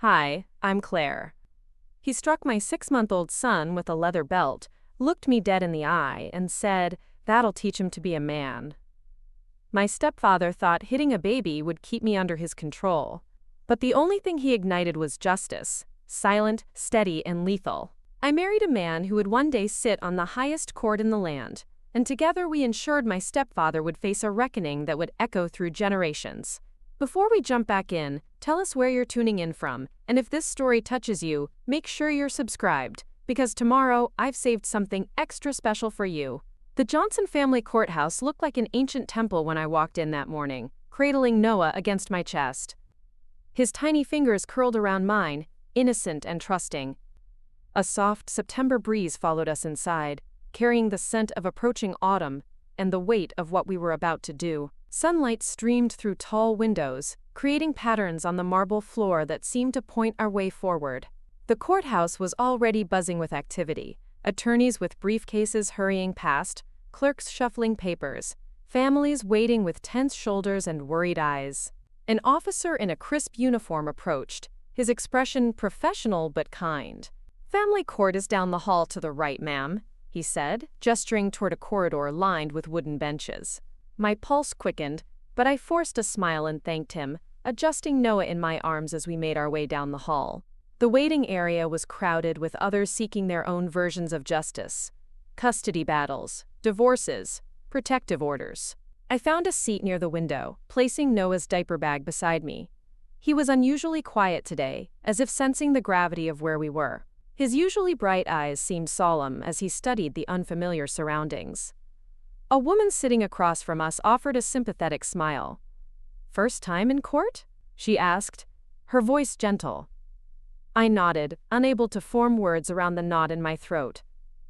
Hi, I'm Claire. He struck my 6-month-old son with a leather belt, looked me dead in the eye, and said, "That'll teach him to be a man." My stepfather thought hitting a baby would keep me under his control. But the only thing he ignited was justice, silent, steady, and lethal. I married a man who would one day sit on the highest court in the land, and together we ensured my stepfather would face a reckoning that would echo through generations. Before we jump back in, tell us where you're tuning in from, and if this story touches you, make sure you're subscribed, because tomorrow I've saved something extra special for you. The Johnson family courthouse looked like an ancient temple when I walked in that morning, cradling Noah against my chest. His tiny fingers curled around mine, innocent and trusting. A soft September breeze followed us inside, carrying the scent of approaching autumn and the weight of what we were about to do. Sunlight streamed through tall windows, creating patterns on the marble floor that seemed to point our way forward. The courthouse was already buzzing with activity, attorneys with briefcases hurrying past, clerks shuffling papers, families waiting with tense shoulders and worried eyes. An officer in a crisp uniform approached, his expression professional but kind. "Family court is down the hall to the right, ma'am," he said, gesturing toward a corridor lined with wooden benches. My pulse quickened, but I forced a smile and thanked him, adjusting Noah in my arms as we made our way down the hall. The waiting area was crowded with others seeking their own versions of justice. Custody battles, divorces, protective orders. I found a seat near the window, placing Noah's diaper bag beside me. He was unusually quiet today, as if sensing the gravity of where we were. His usually bright eyes seemed solemn as he studied the unfamiliar surroundings. A woman sitting across from us offered a sympathetic smile. "First time in court?" she asked, her voice gentle. I nodded, unable to form words around the knot in my throat.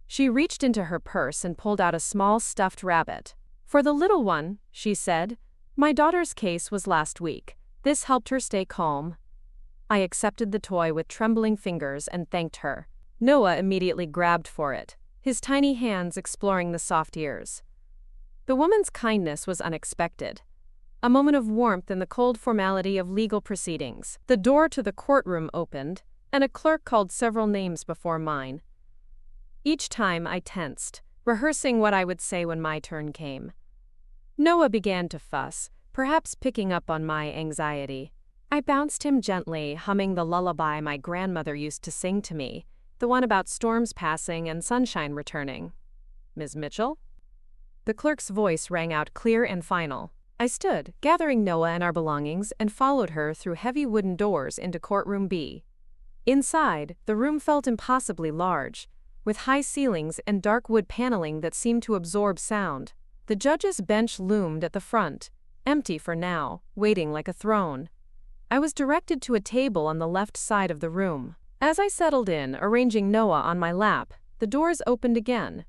She reached into her purse and pulled out a small stuffed rabbit. "For the little one," she said. "My daughter's case was last week. This helped her stay calm." I accepted the toy with trembling fingers and thanked her. Noah immediately grabbed for it, his tiny hands exploring the soft ears. The woman's kindness was unexpected. A moment of warmth in the cold formality of legal proceedings. The door to the courtroom opened, and a clerk called several names before mine. Each time I tensed, rehearsing what I would say when my turn came. Noah began to fuss, perhaps picking up on my anxiety. I bounced him gently, humming the lullaby my grandmother used to sing to me, the one about storms passing and sunshine returning. "Ms. Mitchell?" The clerk's voice rang out clear and final. I stood, gathering Noah and our belongings, and followed her through heavy wooden doors into courtroom B. Inside, the room felt impossibly large, with high ceilings and dark wood paneling that seemed to absorb sound. The judge's bench loomed at the front, empty for now, waiting like a throne. I was directed to a table on the left side of the room. As I settled in, arranging Noah on my lap, the doors opened again.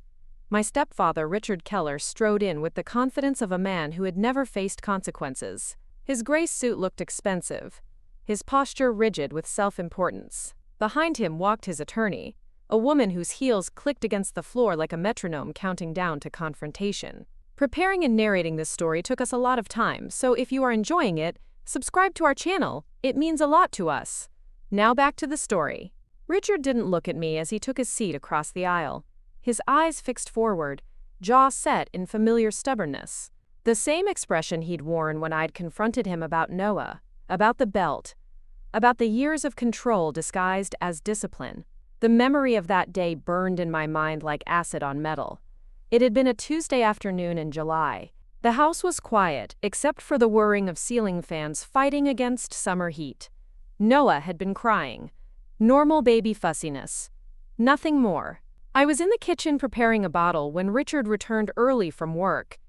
My stepfather, Richard Keller, strode in with the confidence of a man who had never faced consequences. His gray suit looked expensive, his posture rigid with self-importance. Behind him walked his attorney, a woman whose heels clicked against the floor like a metronome counting down to confrontation. Preparing and narrating this story took us a lot of time, so if you are enjoying it, subscribe to our channel. It means a lot to us. Now back to the story. Richard didn't look at me as he took his seat across the aisle. His eyes fixed forward, jaw set in familiar stubbornness. The same expression he'd worn when I'd confronted him about Noah, about the belt, about the years of control disguised as discipline. The memory of that day burned in my mind like acid on metal. It had been a Tuesday afternoon in July. The house was quiet, except for the whirring of ceiling fans fighting against summer heat. Noah had been crying. Normal baby fussiness. Nothing more. I was in the kitchen preparing a bottle when Richard returned early from work.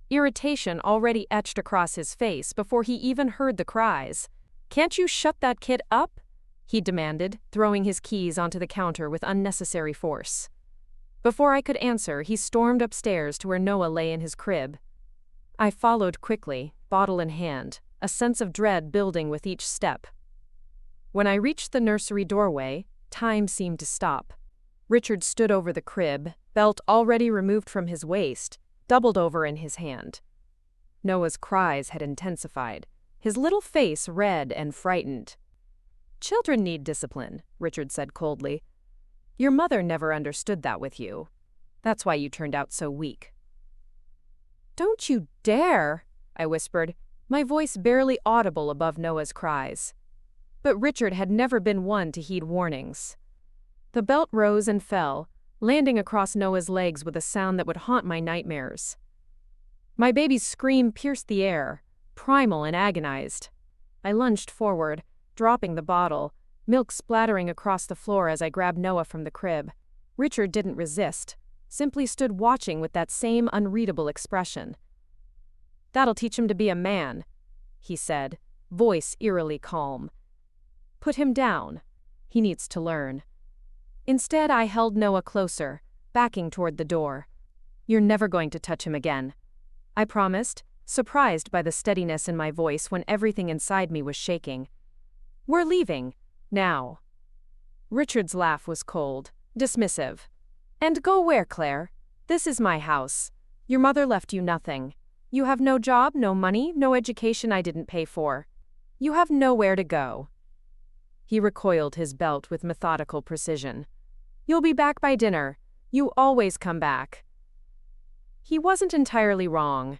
Irritation already etched across his face before he even heard the cries. "Can't you shut that kid up?" he demanded, throwing his keys onto the counter with unnecessary force. Before I could answer, he stormed upstairs to where Noah lay in his crib. I followed quickly, bottle in hand, a sense of dread building with each step. When I reached the nursery doorway, time seemed to stop. Richard stood over the crib, belt already removed from his waist, doubled over in his hand. Noah's cries had intensified, his little face red and frightened. Children need discipline, Richard said coldly. Your mother never understood that with you. That's why you turned out so weak. Don't you dare, I whispered, my voice barely audible above Noah's cries. But Richard had never been one to heed warnings. The belt rose and fell, landing across Noah's legs with a sound that would haunt my nightmares. My baby's scream pierced the air, primal and agonized. I lunged forward, dropping the bottle, milk splattering across the floor as I grabbed Noah from the crib. Richard didn't resist, simply stood watching with that same unreadable expression. That'll teach him to be a man, he said, voice eerily calm. Put him down. He needs to learn. Instead, I held Noah closer, backing toward the door. You're never going to touch him again, I promised, surprised by the steadiness in my voice when everything inside me was shaking. We're leaving, now. Richard's laugh was cold, dismissive. And go where, Claire? This is my house. Your mother left you nothing. You have no job, no money, no education I didn't pay for. You have nowhere to go. He recoiled his belt with methodical precision. You'll be back by dinner. You always come back. He wasn't entirely wrong.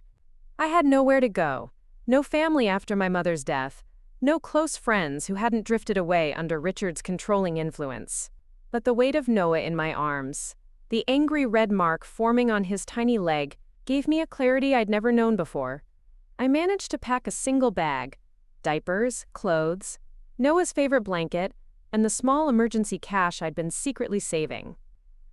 I had nowhere to go, no family after my mother's death, no close friends who hadn't drifted away under Richard's controlling influence. But the weight of Noah in my arms, the angry red mark forming on his tiny leg, gave me a clarity I'd never known before. I managed to pack a single bag, diapers, clothes, Noah's favorite blanket, and the small emergency cash I'd been secretly saving.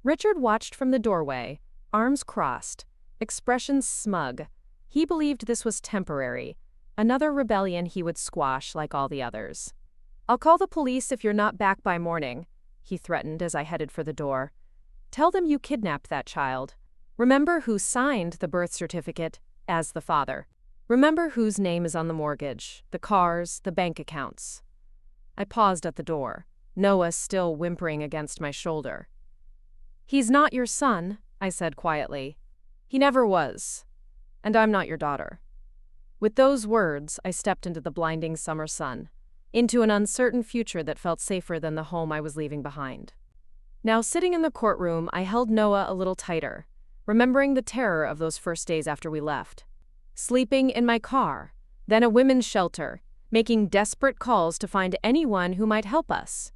Richard watched from the doorway, arms crossed, expressions smug. He believed this was temporary, another rebellion he would squash like all the others. I'll call the police if you're not back by morning, he threatened as I headed for the door. Tell them you kidnapped that child. Remember who signed the birth certificate as the father. Remember whose name is on the mortgage, the cars, the bank accounts. I paused at the door, Noah still whimpering against my shoulder. He's not your son, I said quietly. He never was. And I'm not your daughter. With those words, I stepped into the blinding summer sun, into an uncertain future that felt safer than the home I was leaving behind. Now, sitting in the courtroom, I held Noah a little tighter, remembering the terror of those first days after we left. Sleeping in my car, then a women's shelter, making desperate calls to find anyone who might help us.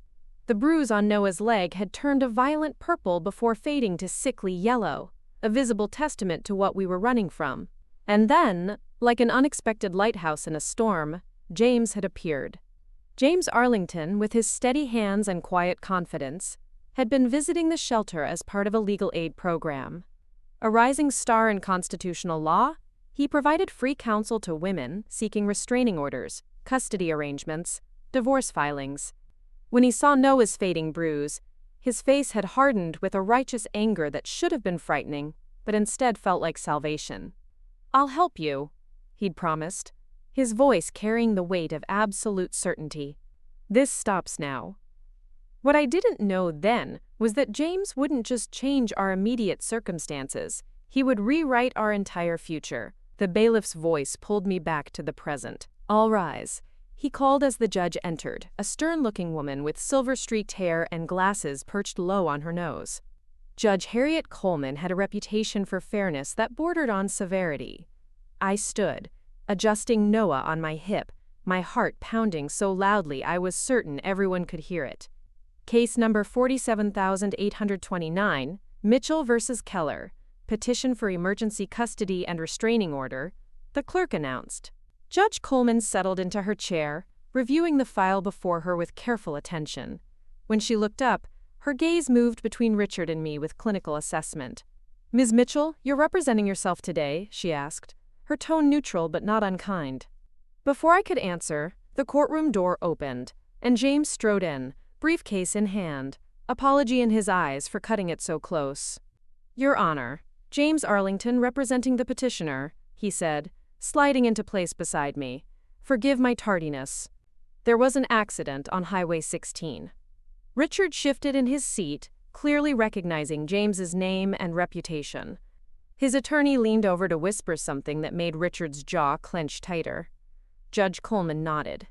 The bruise on Noah's leg had turned a violent purple before fading to sickly yellow, a visible testament to what we were running from. And then, like an unexpected lighthouse in a storm, James had appeared. James Arlington, with his steady hands and quiet confidence, had been visiting the shelter as part of a legal aid program. A rising star in constitutional law, he provided free counsel to women seeking restraining orders, custody arrangements, divorce filings. When he saw Noah's fading bruise, his face had hardened with a righteous anger that should have been frightening, but instead felt like salvation. I'll help you, he'd promised, his voice carrying the weight of absolute certainty. This stops now. What I didn't know then was that James wouldn't just change our immediate circumstances, he would rewrite our entire future. The bailiff's voice pulled me back to the present. All rise, he called as the judge entered, a stern-looking woman with silver-streaked hair and glasses perched low on her nose. Judge Harriet Coleman had a reputation for fairness that bordered on severity. I stood, adjusting Noah on my hip, my heart pounding so loudly I was certain everyone could hear it. Case number 47,829, Mitchell v. Keller, petition for emergency custody and restraining order, the clerk announced. Judge Coleman settled into her chair, reviewing the file before her with careful attention. When she looked up, her gaze moved between Richard and me with clinical assessment. Ms. Mitchell, you're representing yourself today, she asked, her tone neutral but not unkind. Before I could answer, the courtroom door opened, and James strode in, briefcase in hand, apology in his eyes for cutting it so close. Your Honor, James Arlington representing the petitioner, he said, sliding into place beside me. Forgive my tardiness. There was an accident on Highway 16. Richard shifted in his seat, clearly recognizing James's name and reputation. His attorney leaned over to whisper something that made Richard's jaw clench tighter. Judge Coleman nodded.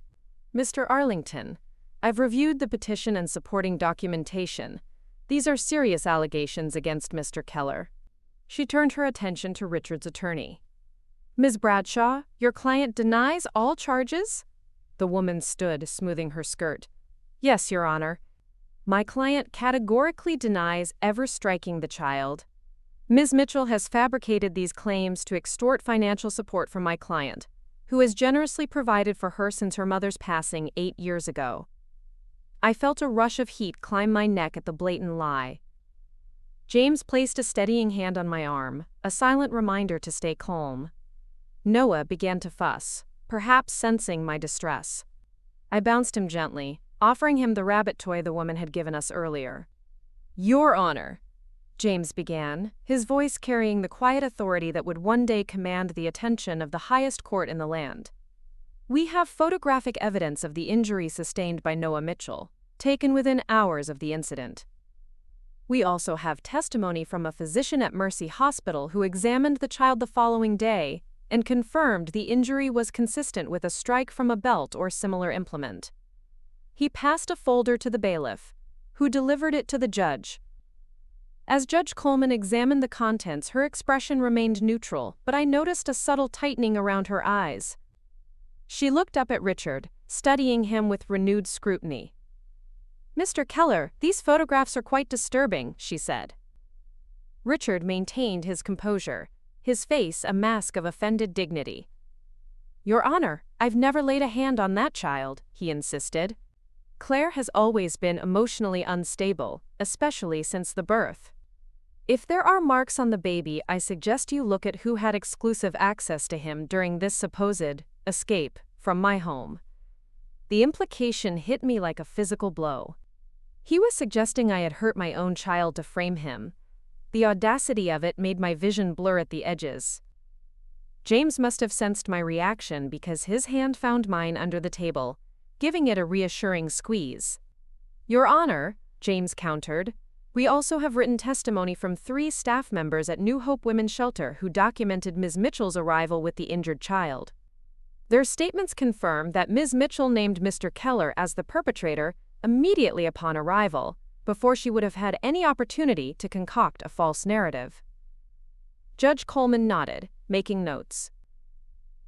Mr. Arlington, I've reviewed the petition and supporting documentation. These are serious allegations against Mr. Keller. She turned her attention to Richard's attorney. Ms. Bradshaw, your client denies all charges? The woman stood, smoothing her skirt. Yes, Your Honor. My client categorically denies ever striking the child. Ms. Mitchell has fabricated these claims to extort financial support from my client, who has generously provided for her since her mother's passing 8 years ago. I felt a rush of heat climb my neck at the blatant lie. James placed a steadying hand on my arm, a silent reminder to stay calm. Noah began to fuss, perhaps sensing my distress. I bounced him gently, offering him the rabbit toy the woman had given us earlier. Your Honor, James began, his voice carrying the quiet authority that would one day command the attention of the highest court in the land. We have photographic evidence of the injury sustained by Noah Mitchell, taken within hours of the incident. We also have testimony from a physician at Mercy Hospital who examined the child the following day and confirmed the injury was consistent with a strike from a belt or similar implement. He passed a folder to the bailiff, who delivered it to the judge. As Judge Coleman examined the contents, her expression remained neutral, but I noticed a subtle tightening around her eyes. She looked up at Richard, studying him with renewed scrutiny. Mr. Keller, these photographs are quite disturbing, she said. Richard maintained his composure, his face a mask of offended dignity. Your Honor, I've never laid a hand on that child, he insisted. Claire has always been emotionally unstable, especially since the birth. If there are marks on the baby, I suggest you look at who had exclusive access to him during this supposed escape from my home. The implication hit me like a physical blow. He was suggesting I had hurt my own child to frame him. The audacity of it made my vision blur at the edges. James must have sensed my reaction because his hand found mine under the table, giving it a reassuring squeeze. Your Honor, James countered, we also have written testimony from 3 staff members at New Hope Women's Shelter who documented Ms. Mitchell's arrival with the injured child. Their statements confirm that Ms. Mitchell named Mr. Keller as the perpetrator immediately upon arrival, before she would have had any opportunity to concoct a false narrative. Judge Coleman nodded, making notes.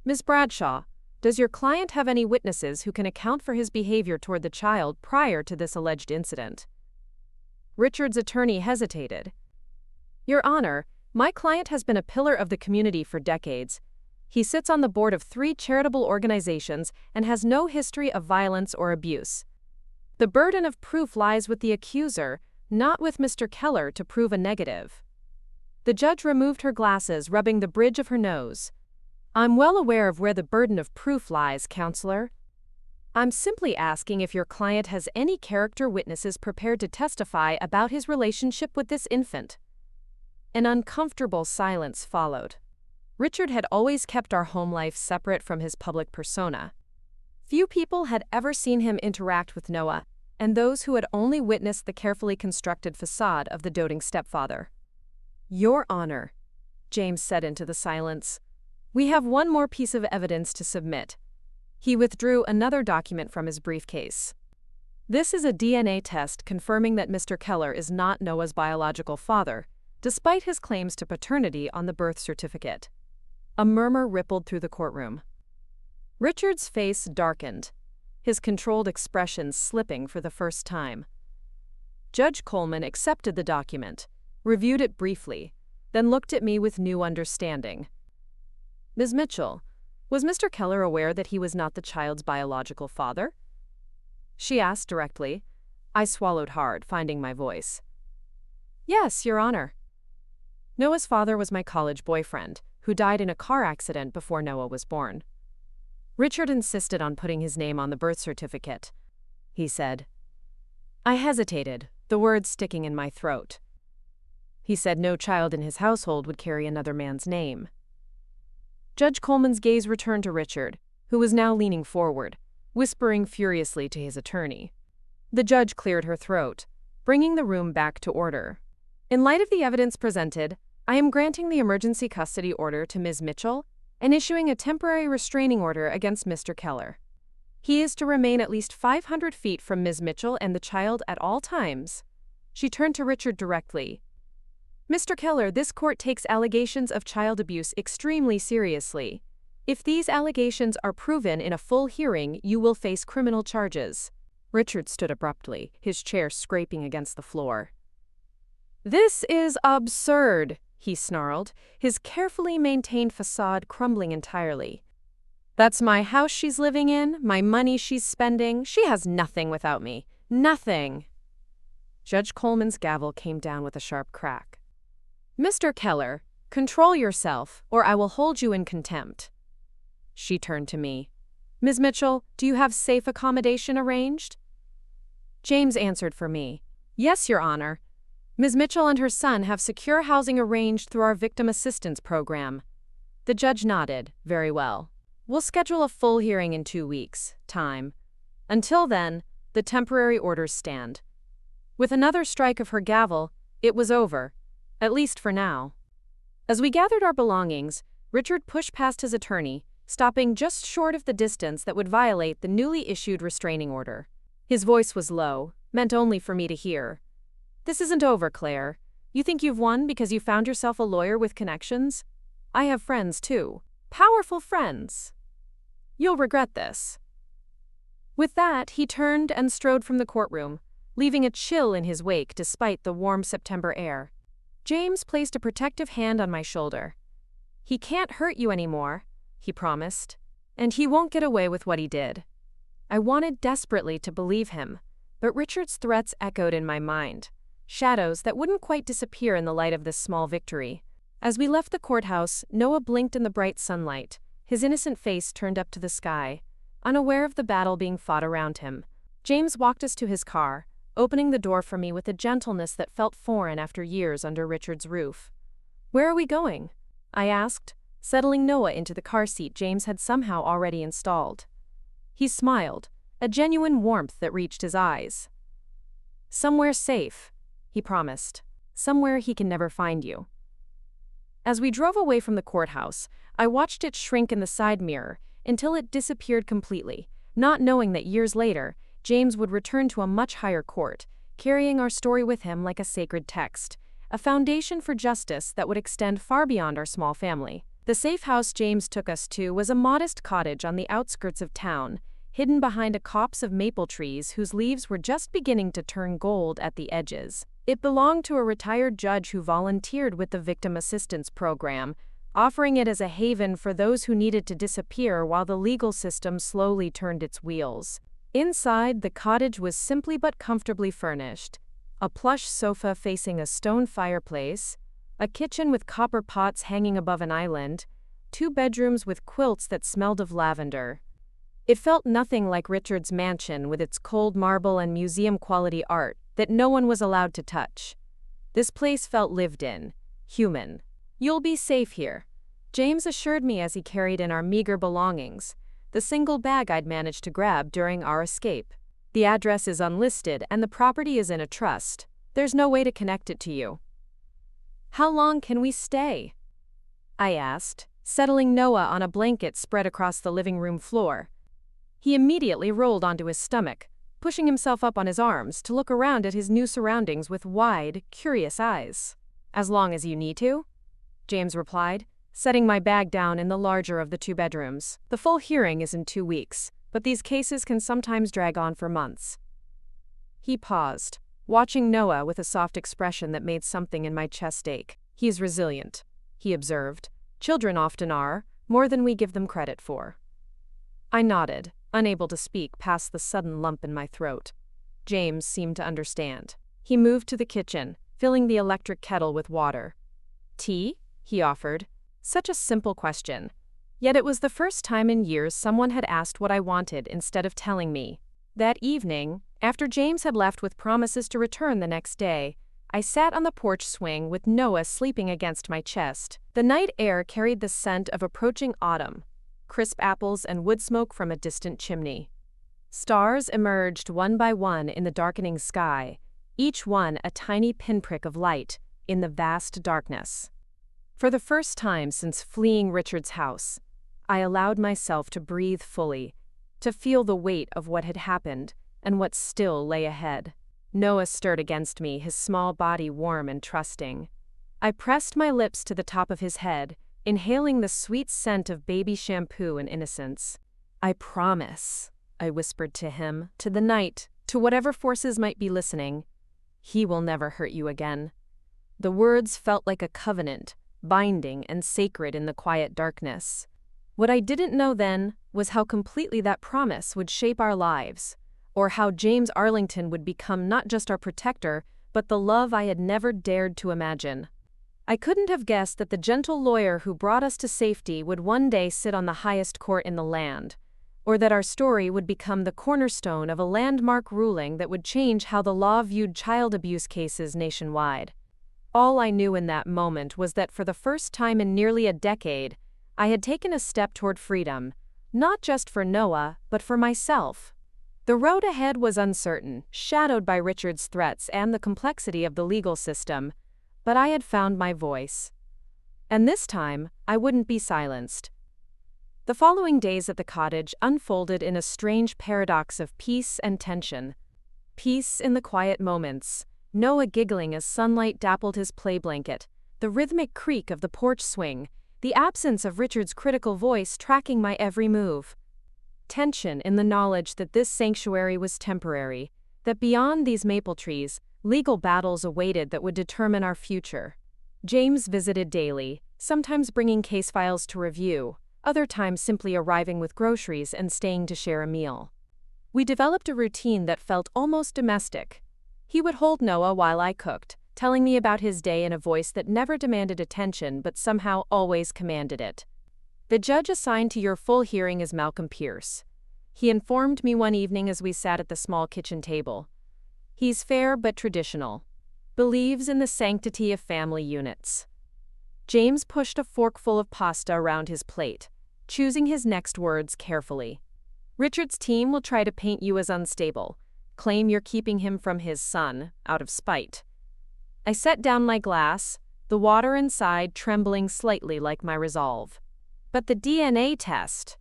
Ms. Bradshaw, does your client have any witnesses who can account for his behavior toward the child prior to this alleged incident? Richard's attorney hesitated. Your Honor, my client has been a pillar of the community for decades. He sits on the board of 3 charitable organizations and has no history of violence or abuse. The burden of proof lies with the accuser, not with Mr. Keller, to prove a negative. The judge removed her glasses, rubbing the bridge of her nose. I'm well aware of where the burden of proof lies, Counselor. I'm simply asking if your client has any character witnesses prepared to testify about his relationship with this infant. An uncomfortable silence followed. Richard had always kept our home life separate from his public persona. Few people had ever seen him interact with Noah, and those who had only witnessed the carefully constructed facade of the doting stepfather. Your Honor, James said into the silence, we have one more piece of evidence to submit. He withdrew another document from his briefcase. This is a DNA test confirming that Mr. Keller is not Noah's biological father, despite his claims to paternity on the birth certificate. A murmur rippled through the courtroom. Richard's face darkened, his controlled expression slipping for the first time. Judge Coleman accepted the document, reviewed it briefly, then looked at me with new understanding. Ms. Mitchell, was Mr. Keller aware that he was not the child's biological father? She asked directly. I swallowed hard, finding my voice. Yes, Your Honor. Noah's father was my college boyfriend, who died in a car accident before Noah was born. Richard insisted on putting his name on the birth certificate. He said. I hesitated, the words sticking in my throat. He said no child in his household would carry another man's name. Judge Coleman's gaze returned to Richard, who was now leaning forward, whispering furiously to his attorney. The judge cleared her throat, bringing the room back to order. In light of the evidence presented, I am granting the emergency custody order to Ms. Mitchell and issuing a temporary restraining order against Mr. Keller. He is to remain at least 500 feet from Ms. Mitchell and the child at all times. She turned to Richard directly. Mr. Keller, this court takes allegations of child abuse extremely seriously. If these allegations are proven in a full hearing, you will face criminal charges. Richard stood abruptly, his chair scraping against the floor. This is absurd, he snarled, his carefully maintained facade crumbling entirely. That's my house she's living in, my money she's spending. She has nothing without me. Nothing. Judge Coleman's gavel came down with a sharp crack. Mr. Keller, control yourself, or I will hold you in contempt. She turned to me. Ms. Mitchell, do you have safe accommodation arranged? James answered for me. Yes, Your Honor. Ms. Mitchell and her son have secure housing arranged through our victim assistance program. The judge nodded. Very well. We'll schedule a full hearing in 2 weeks' time. Until then, the temporary orders stand. With another strike of her gavel, it was over, at least for now. As we gathered our belongings, Richard pushed past his attorney, stopping just short of the distance that would violate the newly issued restraining order. His voice was low, meant only for me to hear. This isn't over, Claire. You think you've won because you found yourself a lawyer with connections? I have friends, too. Powerful friends. You'll regret this. With that, he turned and strode from the courtroom, leaving a chill in his wake despite the warm September air. James placed a protective hand on my shoulder. He can't hurt you anymore, he promised, and he won't get away with what he did. I wanted desperately to believe him, but Richard's threats echoed in my mind, shadows that wouldn't quite disappear in the light of this small victory. As we left the courthouse, Noah blinked in the bright sunlight, his innocent face turned up to the sky, unaware of the battle being fought around him. James walked us to his car, opening the door for me with a gentleness that felt foreign after years under Richard's roof. Where are we going? I asked, settling Noah into the car seat James had somehow already installed. He smiled, a genuine warmth that reached his eyes. Somewhere safe, he promised. Somewhere he can never find you. As we drove away from the courthouse, I watched it shrink in the side mirror until it disappeared completely, not knowing that years later, James would return to a much higher court, carrying our story with him like a sacred text, a foundation for justice that would extend far beyond our small family. The safe house James took us to was a modest cottage on the outskirts of town, hidden behind a copse of maple trees whose leaves were just beginning to turn gold at the edges. It belonged to a retired judge who volunteered with the Victim Assistance Program, offering it as a haven for those who needed to disappear while the legal system slowly turned its wheels. Inside, the cottage was simply but comfortably furnished. A plush sofa facing a stone fireplace, a kitchen with copper pots hanging above an island, 2 bedrooms with quilts that smelled of lavender. It felt nothing like Richard's mansion with its cold marble and museum-quality art that no one was allowed to touch. This place felt lived in, human. You'll be safe here, James assured me as he carried in our meager belongings, the single bag I'd managed to grab during our escape. The address is unlisted and the property is in a trust. There's no way to connect it to you. How long can we stay? I asked, settling Noah on a blanket spread across the living room floor. He immediately rolled onto his stomach, pushing himself up on his arms to look around at his new surroundings with wide, curious eyes. As long as you need to, James replied, setting my bag down in the larger of the 2 bedrooms. The full hearing is in 2 weeks, but these cases can sometimes drag on for months. He paused, watching Noah with a soft expression that made something in my chest ache. He's resilient, he observed. Children often are, more than we give them credit for. I nodded, unable to speak past the sudden lump in my throat. James seemed to understand. He moved to the kitchen, filling the electric kettle with water. Tea? He offered. Such a simple question. Yet it was the first time in years someone had asked what I wanted instead of telling me. That evening, after James had left with promises to return the next day, I sat on the porch swing with Noah sleeping against my chest. The night air carried the scent of approaching autumn, crisp apples and wood smoke from a distant chimney. Stars emerged one by one in the darkening sky, each one a tiny pinprick of light in the vast darkness. For the first time since fleeing Richard's house, I allowed myself to breathe fully, to feel the weight of what had happened and what still lay ahead. Noah stirred against me, his small body warm and trusting. I pressed my lips to the top of his head, inhaling the sweet scent of baby shampoo and innocence. "I promise," I whispered to him, to the night, to whatever forces might be listening, "he will never hurt you again." The words felt like a covenant, binding and sacred in the quiet darkness. What I didn't know then was how completely that promise would shape our lives, or how James Arlington would become not just our protector, but the love I had never dared to imagine. I couldn't have guessed that the gentle lawyer who brought us to safety would one day sit on the highest court in the land, or that our story would become the cornerstone of a landmark ruling that would change how the law viewed child abuse cases nationwide. All I knew in that moment was that for the first time in nearly a decade, I had taken a step toward freedom, not just for Noah, but for myself. The road ahead was uncertain, shadowed by Richard's threats and the complexity of the legal system, but I had found my voice. And this time, I wouldn't be silenced. The following days at the cottage unfolded in a strange paradox of peace and tension. Peace in the quiet moments, Noah giggling as sunlight dappled his play blanket, the rhythmic creak of the porch swing, the absence of Richard's critical voice tracking my every move. Tension in the knowledge that this sanctuary was temporary, that beyond these maple trees, legal battles awaited that would determine our future. James visited daily, sometimes bringing case files to review, other times simply arriving with groceries and staying to share a meal. We developed a routine that felt almost domestic. He would hold Noah while I cooked, telling me about his day in a voice that never demanded attention but somehow always commanded it. "The judge assigned to your full hearing is Malcolm Pierce," he informed me one evening as we sat at the small kitchen table. "He's fair but traditional. Believes in the sanctity of family units." James pushed a forkful of pasta around his plate, choosing his next words carefully. "Richard's team will try to paint you as unstable, claim you're keeping him from his son, out of spite." I set down my glass, the water inside trembling slightly like my resolve. "But the DNA test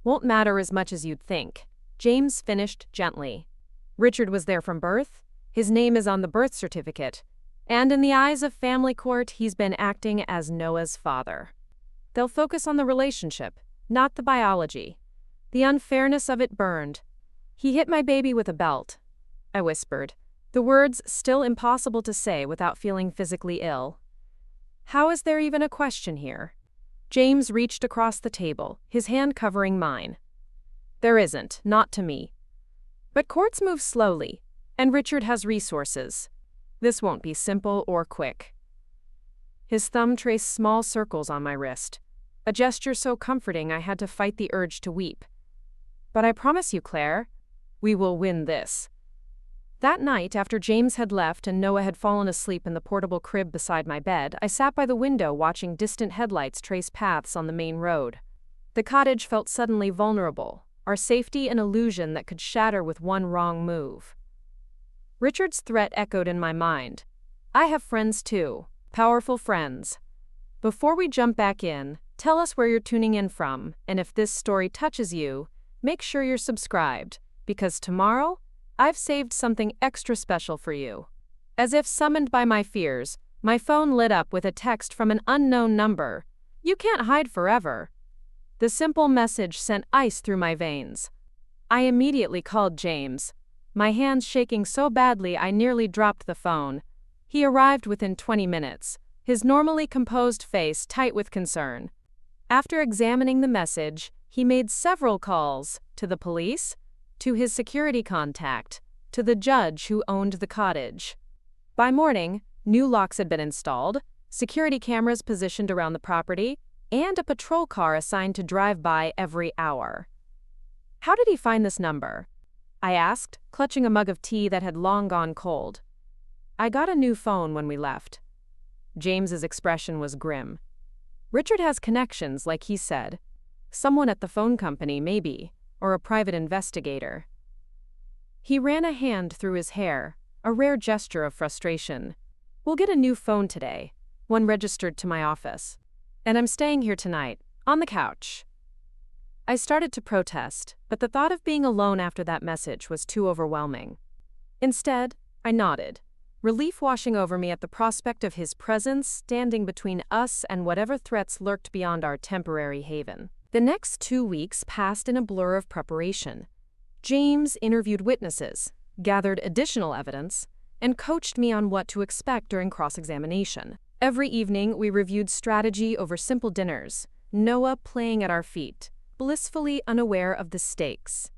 won't matter as much as you'd think," James finished gently. "Richard was there from birth, his name is on the birth certificate, and in the eyes of family court, he's been acting as Noah's father. They'll focus on the relationship, not the biology." The unfairness of it burned. "He hit my baby with a belt," I whispered, the words still impossible to say without feeling physically ill. "How is there even a question here?" James reached across the table, his hand covering mine. "There isn't, not to me. But courts move slowly, and Richard has resources. This won't be simple or quick." His thumb traced small circles on my wrist, a gesture so comforting I had to fight the urge to weep. "But I promise you, Claire, we will win this." That night, after James had left and Noah had fallen asleep in the portable crib beside my bed, I sat by the window watching distant headlights trace paths on the main road. The cottage felt suddenly vulnerable, our safety an illusion that could shatter with one wrong move. Richard's threat echoed in my mind. I have friends too, powerful friends. Before we jump back in, tell us where you're tuning in from, and if this story touches you, make sure you're subscribed, because tomorrow, I've saved something extra special for you. As if summoned by my fears, my phone lit up with a text from an unknown number. "You can't hide forever." The simple message sent ice through my veins. I immediately called James, my hands shaking so badly I nearly dropped the phone. He arrived within 20 minutes, his normally composed face tight with concern. After examining the message, he made several calls to the police, to his security contact, to the judge who owned the cottage. By morning, new locks had been installed, security cameras positioned around the property, and a patrol car assigned to drive by every hour. "How did he find this number?" I asked, clutching a mug of tea that had long gone cold. "I got a new phone when we left." James's expression was grim. "Richard has connections, like he said. Someone at the phone company, maybe, or a private investigator." He ran a hand through his hair, a rare gesture of frustration. "We'll get a new phone today, one registered to my office. And I'm staying here tonight, on the couch." I started to protest, but the thought of being alone after that message was too overwhelming. Instead, I nodded, relief washing over me at the prospect of his presence standing between us and whatever threats lurked beyond our temporary haven. The next 2 weeks passed in a blur of preparation. James interviewed witnesses, gathered additional evidence, and coached me on what to expect during cross-examination. Every evening, we reviewed strategy over simple dinners, Noah playing at our feet, blissfully unaware of the stakes.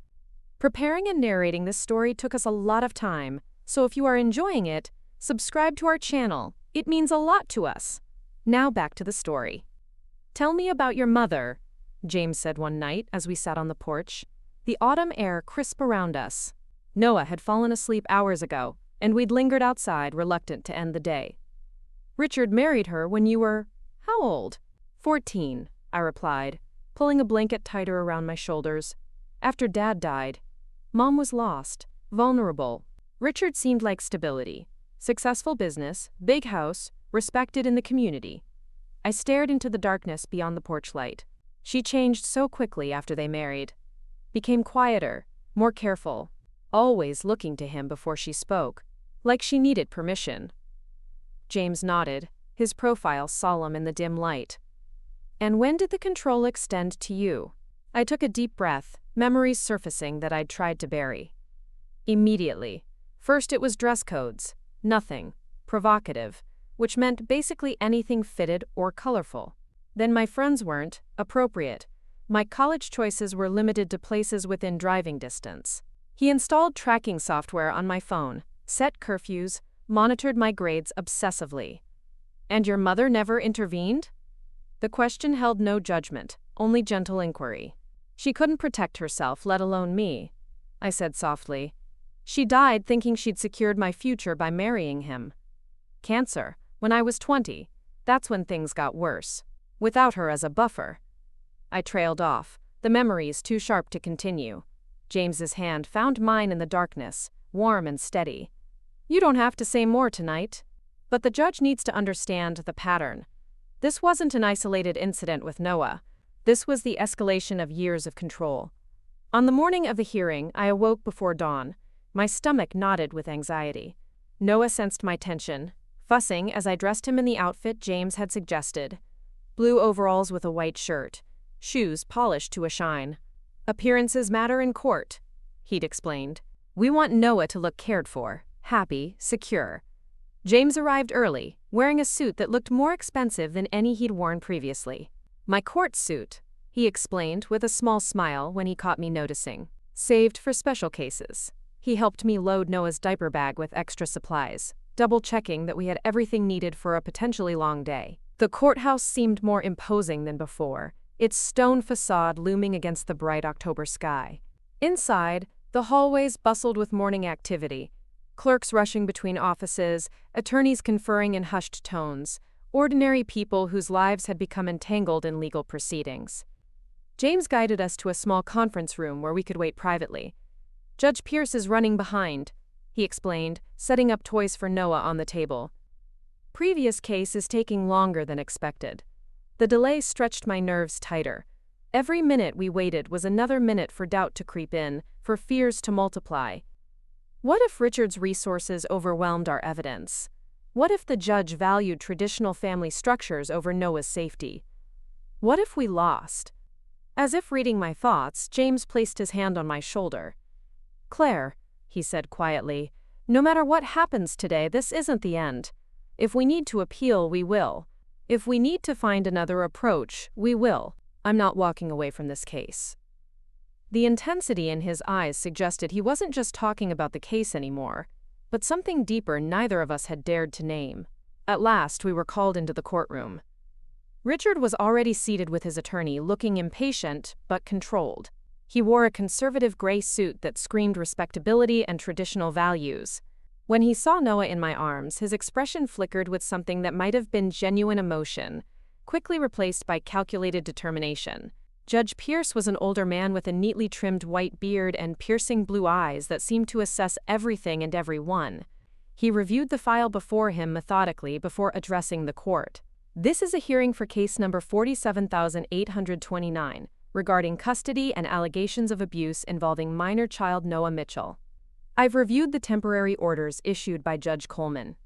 Preparing and narrating this story took us a lot of time, so if you are enjoying it, subscribe to our channel. It means a lot to us. Now back to the story. "Tell me about your mother," James said one night as we sat on the porch, the autumn air crisp around us. Noah had fallen asleep hours ago, and we'd lingered outside, reluctant to end the day. "Richard married her when you were, how old?" 14, I replied, pulling a blanket tighter around my shoulders. "After Dad died, Mom was lost, vulnerable. Richard seemed like stability. Successful business, big house, respected in the community." I stared into the darkness beyond the porch light. She changed so quickly after they married. Became quieter, more careful, always looking to him before she spoke, like she needed permission. James nodded, his profile solemn in the dim light. "And when did the control extend to you?" I took a deep breath, memories surfacing that I'd tried to bury. "Immediately. First it was dress codes, nothing, provocative, which meant basically anything fitted or colorful. Then my friends weren't appropriate. My college choices were limited to places within driving distance. He installed tracking software on my phone, set curfews, monitored my grades obsessively." "And your mother never intervened?" The question held no judgment, only gentle inquiry. "She couldn't protect herself, let alone me," I said softly. "She died thinking she'd secured my future by marrying him. Cancer, when I was 20, that's when things got worse. Without her as a buffer." I trailed off, the memories too sharp to continue. James's hand found mine in the darkness, warm and steady. "You don't have to say more tonight. But the judge needs to understand the pattern. This wasn't an isolated incident with Noah. This was the escalation of years of control. On the morning of the hearing, I awoke before dawn. My stomach knotted with anxiety. Noah sensed my tension, fussing as I dressed him in the outfit James had suggested. Blue overalls with a white shirt, shoes polished to a shine. "Appearances matter in court," he'd explained. "We want Noah to look cared for, happy, secure." James arrived early, wearing a suit that looked more expensive than any he'd worn previously. "My court suit," he explained with a small smile when he caught me noticing. "Saved for special cases." He helped me load Noah's diaper bag with extra supplies, double-checking that we had everything needed for a potentially long day. The courthouse seemed more imposing than before, its stone facade looming against the bright October sky. Inside, the hallways bustled with morning activity. Clerks rushing between offices, attorneys conferring in hushed tones, ordinary people whose lives had become entangled in legal proceedings. James guided us to a small conference room where we could wait privately. "Judge Pierce is running behind," he explained, setting up toys for Noah on the table. "Previous case is taking longer than expected." The delay stretched my nerves tighter. Every minute we waited was another minute for doubt to creep in, for fears to multiply. What if Richard's resources overwhelmed our evidence? What if the judge valued traditional family structures over Noah's safety? What if we lost? As if reading my thoughts, James placed his hand on my shoulder. "Claire," he said quietly, "no matter what happens today, this isn't the end. If we need to appeal, we will. If we need to find another approach, we will. I'm not walking away from this case." The intensity in his eyes suggested he wasn't just talking about the case anymore, but something deeper neither of us had dared to name. At last, we were called into the courtroom. Richard was already seated with his attorney, looking impatient but controlled. He wore a conservative gray suit that screamed respectability and traditional values. When he saw Noah in my arms, his expression flickered with something that might have been genuine emotion, quickly replaced by calculated determination. Judge Pierce was an older man with a neatly trimmed white beard and piercing blue eyes that seemed to assess everything and everyone. He reviewed the file before him methodically before addressing the court. "This is a hearing for case number 47,829, regarding custody and allegations of abuse involving minor child Noah Mitchell. I've reviewed the temporary orders issued by Judge Coleman.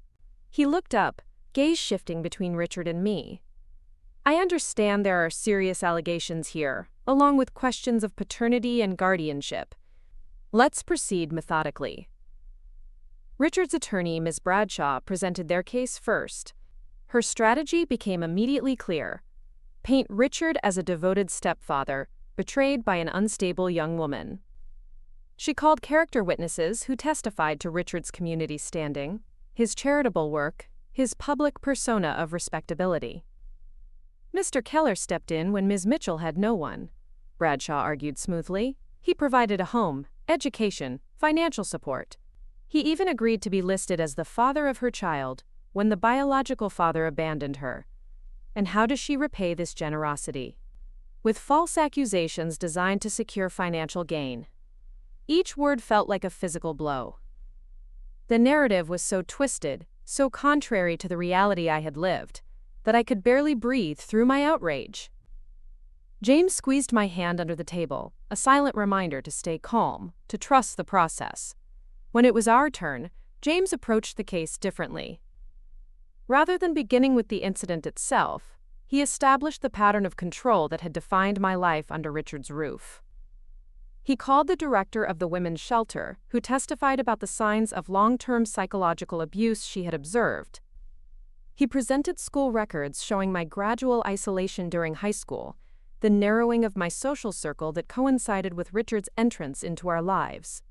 He looked up, gaze shifting between Richard and me. I understand there are serious allegations here, along with questions of paternity and guardianship. Let's proceed methodically. Richard's attorney, Ms. Bradshaw, presented their case first. Her strategy became immediately clear. Paint Richard as a devoted stepfather, betrayed by an unstable young woman. She called character witnesses who testified to Richard's community standing, his charitable work, his public persona of respectability. Mr. Keller stepped in when Ms. Mitchell had no one. Bradshaw argued smoothly. He provided a home, education, financial support. He even agreed to be listed as the father of her child when the biological father abandoned her. And how does she repay this generosity? With false accusations designed to secure financial gain. Each word felt like a physical blow. The narrative was so twisted, so contrary to the reality I had lived, that I could barely breathe through my outrage. James squeezed my hand under the table, a silent reminder to stay calm, to trust the process. When it was our turn, James approached the case differently. Rather than beginning with the incident itself, he established the pattern of control that had defined my life under Richard's roof. He called the director of the women's shelter, who testified about the signs of long-term psychological abuse she had observed. He presented school records showing my gradual isolation during high school, the narrowing of my social circle that coincided with Richard's entrance into our lives.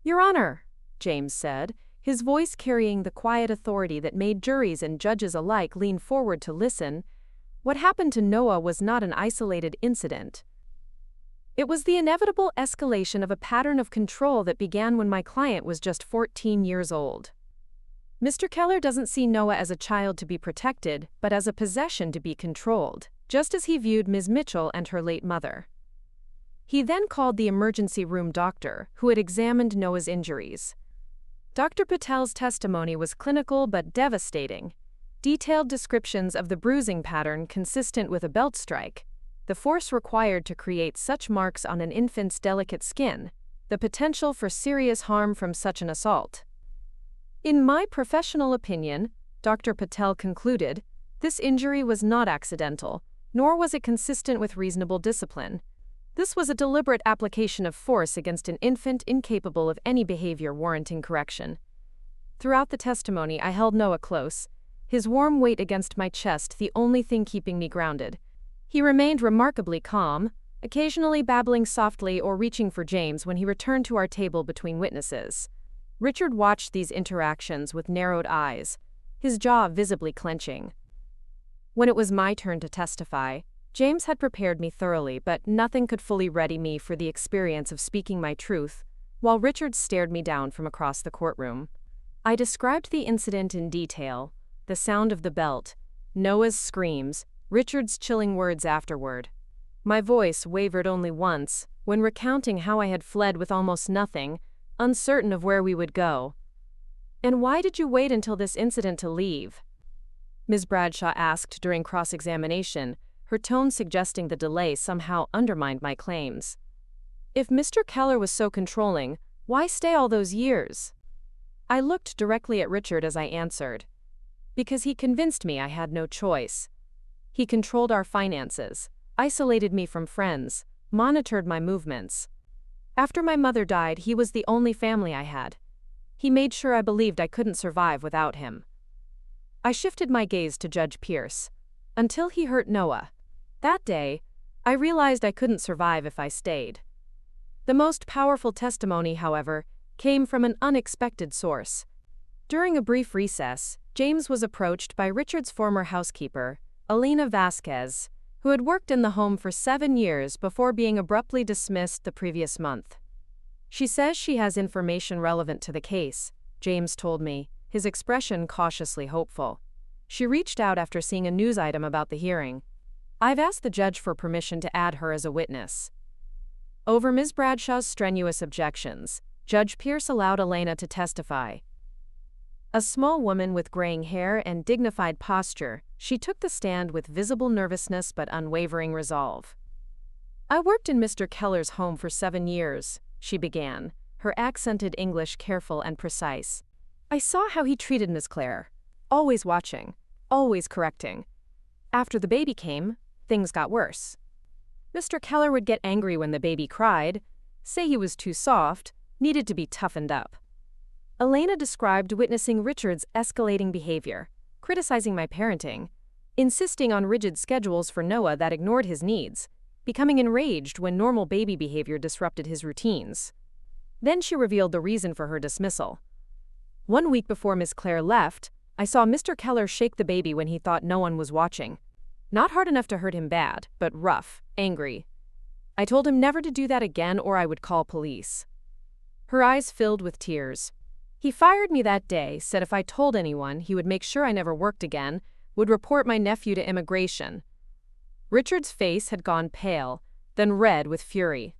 "Your Honor," James said, his voice carrying the quiet authority that made juries and judges alike lean forward to listen, "what happened to Noah was not an isolated incident. It was the inevitable escalation of a pattern of control that began when my client was just 14 years old. Mr. Keller doesn't see Noah as a child to be protected, but as a possession to be controlled, just as he viewed Ms. Mitchell and her late mother." He then called the emergency room doctor, who had examined Noah's injuries. Dr. Patel's testimony was clinical but devastating. Detailed descriptions of the bruising pattern consistent with a belt strike, the force required to create such marks on an infant's delicate skin, the potential for serious harm from such an assault. "In my professional opinion," Dr. Patel concluded, "this injury was not accidental, nor was it consistent with reasonable discipline. This was a deliberate application of force against an infant incapable of any behavior warranting correction." Throughout the testimony, I held Noah close, his warm weight against my chest the only thing keeping me grounded. He remained remarkably calm, occasionally babbling softly or reaching for James when he returned to our table between witnesses. Richard watched these interactions with narrowed eyes, his jaw visibly clenching. When it was my turn to testify, James had prepared me thoroughly, but nothing could fully ready me for the experience of speaking my truth, while Richard stared me down from across the courtroom. I described the incident in detail, the sound of the belt, Noah's screams, Richard's chilling words afterward. My voice wavered only once, when recounting how I had fled with almost nothing, uncertain of where we would go. "And why did you wait until this incident to leave?" Ms. Bradshaw asked during cross-examination, her tone suggesting the delay somehow undermined my claims. "If Mr. Keller was so controlling, why stay all those years?" I looked directly at Richard as I answered. "Because he convinced me I had no choice. He controlled our finances, isolated me from friends, monitored my movements. After my mother died, he was the only family I had. He made sure I believed I couldn't survive without him." I shifted my gaze to Judge Pierce. "Until he hurt Noah. That day, I realized I couldn't survive if I stayed." The most powerful testimony, however, came from an unexpected source. During a brief recess, James was approached by Richard's former housekeeper, Elena Vasquez, who had worked in the home for 7 years before being abruptly dismissed the previous month. "She says she has information relevant to the case," James told me, his expression cautiously hopeful. "She reached out after seeing a news item about the hearing. I've asked the judge for permission to add her as a witness." Over Ms. Bradshaw's strenuous objections, Judge Pierce allowed Elena to testify. A small woman with graying hair and dignified posture, she took the stand with visible nervousness but unwavering resolve. I worked in Mr. Keller's home for 7 years, she began, her accented English careful and precise. I saw how he treated Miss Clare. Always watching, always correcting. After the baby came, things got worse. Mr. Keller would get angry when the baby cried, say he was too soft, needed to be toughened up. Elena described witnessing Richard's escalating behavior, criticizing my parenting, insisting on rigid schedules for Noah that ignored his needs, becoming enraged when normal baby behavior disrupted his routines. Then she revealed the reason for her dismissal. 1 week before Miss Clare left, I saw Mr. Keller shake the baby when he thought no one was watching. Not hard enough to hurt him bad, but rough, angry. I told him never to do that again or I would call police. Her eyes filled with tears. He fired me that day, said if I told anyone, he would make sure I never worked again, would report my nephew to immigration. Richard's face had gone pale, then red with fury.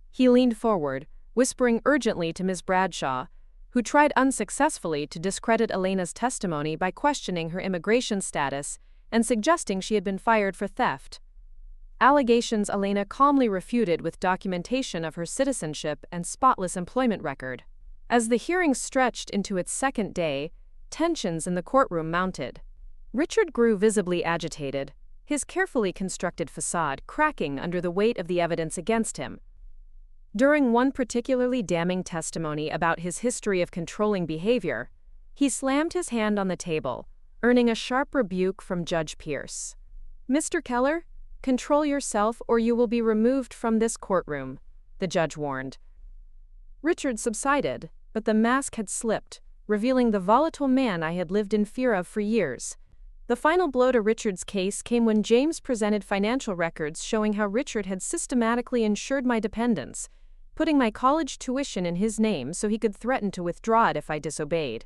He leaned forward, whispering urgently to Miss Bradshaw, who tried unsuccessfully to discredit Elena's testimony by questioning her immigration status and suggesting she had been fired for theft. Allegations Elena calmly refuted with documentation of her citizenship and spotless employment record. As the hearing stretched into its second day, tensions in the courtroom mounted. Richard grew visibly agitated, his carefully constructed facade cracking under the weight of the evidence against him. During one particularly damning testimony about his history of controlling behavior, he slammed his hand on the table, earning a sharp rebuke from Judge Pierce. "Mr. Keller, control yourself or you will be removed from this courtroom," the judge warned. Richard subsided, but the mask had slipped, revealing the volatile man I had lived in fear of for years. The final blow to Richard's case came when James presented financial records showing how Richard had systematically insured my dependents, putting my college tuition in his name so he could threaten to withdraw it if I disobeyed,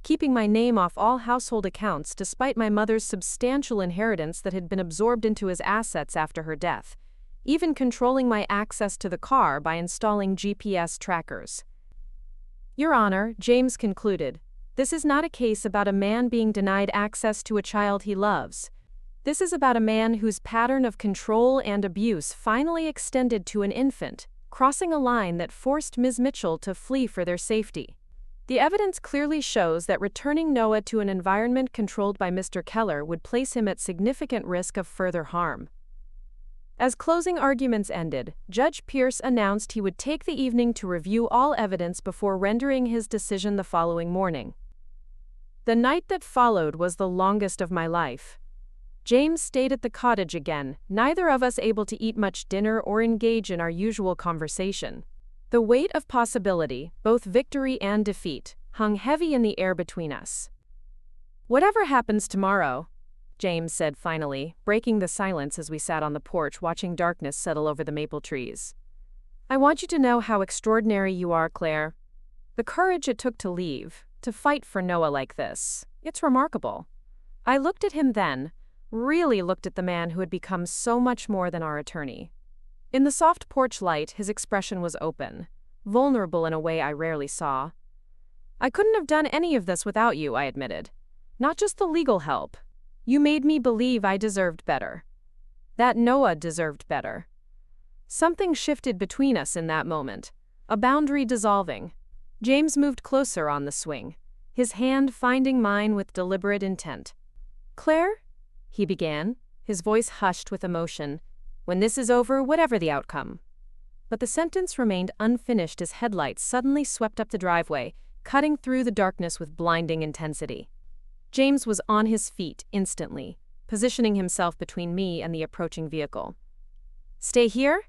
keeping my name off all household accounts despite my mother's substantial inheritance that had been absorbed into his assets after her death, even controlling my access to the car by installing GPS trackers. "Your Honor," James concluded, "this is not a case about a man being denied access to a child he loves. This is about a man whose pattern of control and abuse finally extended to an infant, crossing a line that forced Ms. Mitchell to flee for their safety. The evidence clearly shows that returning Noah to an environment controlled by Mr. Keller would place him at significant risk of further harm." As closing arguments ended, Judge Pierce announced he would take the evening to review all evidence before rendering his decision the following morning. The night that followed was the longest of my life. James stayed at the cottage again, neither of us able to eat much dinner or engage in our usual conversation. The weight of possibility, both victory and defeat, hung heavy in the air between us. "Whatever happens tomorrow," James said finally, breaking the silence as we sat on the porch watching darkness settle over the maple trees. "I want you to know how extraordinary you are, Claire. The courage it took to leave, to fight for Noah like this, it's remarkable." I looked at him then, really looked at the man who had become so much more than our attorney. In the soft porch light, his expression was open, vulnerable in a way I rarely saw. "I couldn't have done any of this without you," I admitted. "Not just the legal help. You made me believe I deserved better. That Noah deserved better." Something shifted between us in that moment, a boundary dissolving. James moved closer on the swing, his hand finding mine with deliberate intent. "Claire," he began, his voice hushed with emotion, "when this is over, whatever the outcome." But the sentence remained unfinished as headlights suddenly swept up the driveway, cutting through the darkness with blinding intensity. James was on his feet instantly, positioning himself between me and the approaching vehicle. "Stay here,"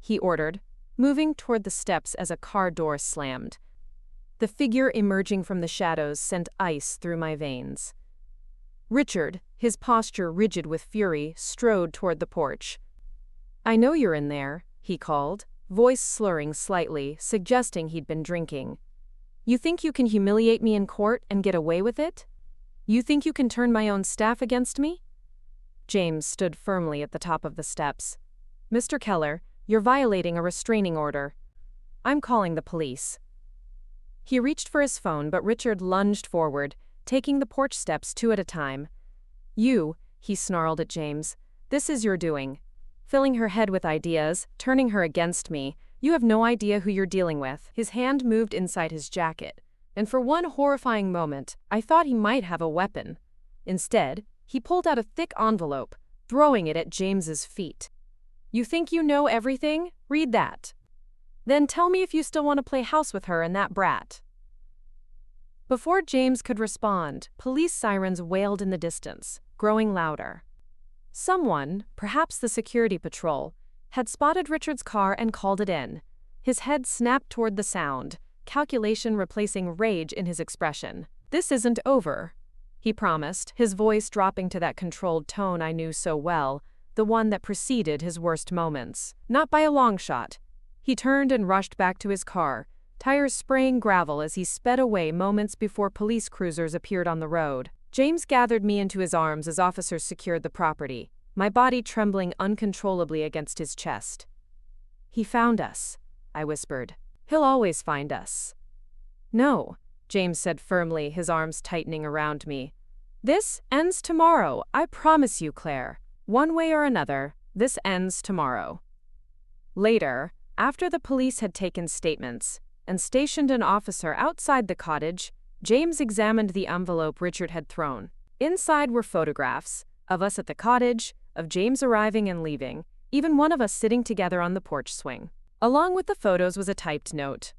he ordered, moving toward the steps as a car door slammed. The figure emerging from the shadows sent ice through my veins. Richard, his posture rigid with fury, strode toward the porch. "I know you're in there," he called, voice slurring slightly, suggesting he'd been drinking. "You think you can humiliate me in court and get away with it? You think you can turn my own staff against me?" James stood firmly at the top of the steps. "Mr. Keller, you're violating a restraining order. I'm calling the police." He reached for his phone, but Richard lunged forward, taking the porch steps 2 at a time. "You," he snarled at James, "this is your doing. filling her head with ideas, turning her against me. You have no idea who you're dealing with. His hand moved inside his jacket, and for one horrifying moment, I thought he might have a weapon. Instead, he pulled out a thick envelope, throwing it at James's feet. You think you know everything? Read that. Then tell me if you still want to play house with her and that brat. Before James could respond, police sirens wailed in the distance, growing louder. Someone, perhaps the security patrol, had spotted Richard's car and called it in. His head snapped toward the sound, calculation replacing rage in his expression. This isn't over, he promised, his voice dropping to that controlled tone I knew so well, the one that preceded his worst moments. Not by a long shot. He turned and rushed back to his car, tires spraying gravel as he sped away moments before police cruisers appeared on the road. James gathered me into his arms as officers secured the property, my body trembling uncontrollably against his chest. He found us, I whispered. He'll always find us. No, James said firmly, his arms tightening around me. This ends tomorrow, I promise you, Claire. One way or another, this ends tomorrow. Later, after the police had taken statements and stationed an officer outside the cottage, James examined the envelope Richard had thrown. Inside were photographs of us at the cottage, of James arriving and leaving, even one of us sitting together on the porch swing. Along with the photos was a typed note.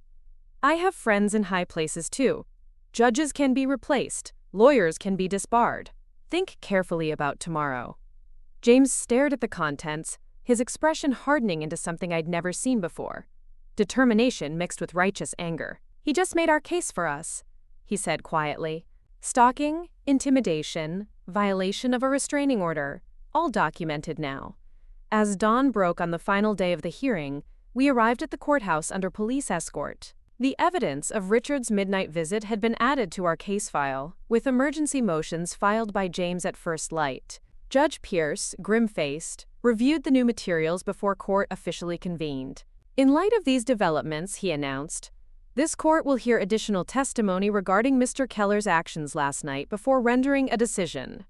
I have friends in high places too. Judges can be replaced. Lawyers can be disbarred. Think carefully about tomorrow. James stared at the contents, his expression hardening into something I'd never seen before. Determination mixed with righteous anger. He just made our case for us, he said quietly. Stalking, intimidation, violation of a restraining order, all documented now. As dawn broke on the final day of the hearing, we arrived at the courthouse under police escort. The evidence of Richard's midnight visit had been added to our case file, with emergency motions filed by James at first light. Judge Pierce, grim-faced, reviewed the new materials before court officially convened. In light of these developments, he announced, this court will hear additional testimony regarding Mr. Keller's actions last night before rendering a decision.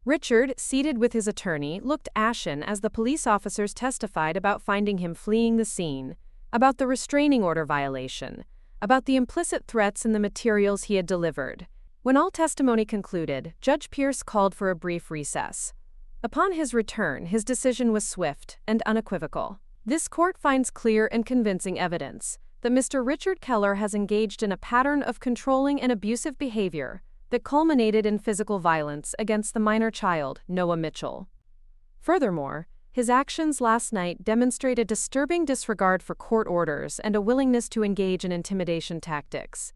Richard, seated with his attorney, looked ashen as the police officers testified about finding him fleeing the scene, about the restraining order violation, about the implicit threats in the materials he had delivered. When all testimony concluded, Judge Pierce called for a brief recess. Upon his return, his decision was swift and unequivocal. This court finds clear and convincing evidence that Mr. Richard Keller has engaged in a pattern of controlling and abusive behavior that culminated in physical violence against the minor child, Noah Mitchell. Furthermore, his actions last night demonstrate a disturbing disregard for court orders and a willingness to engage in intimidation tactics.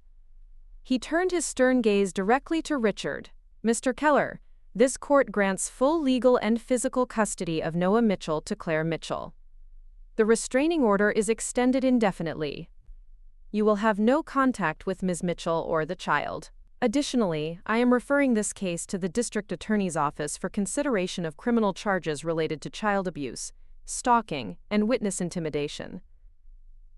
He turned his stern gaze directly to Richard. Mr. Keller, this court grants full legal and physical custody of Noah Mitchell to Claire Mitchell. The restraining order is extended indefinitely. You will have no contact with Ms. Mitchell or the child. Additionally, I am referring this case to the District Attorney's Office for consideration of criminal charges related to child abuse, stalking, and witness intimidation.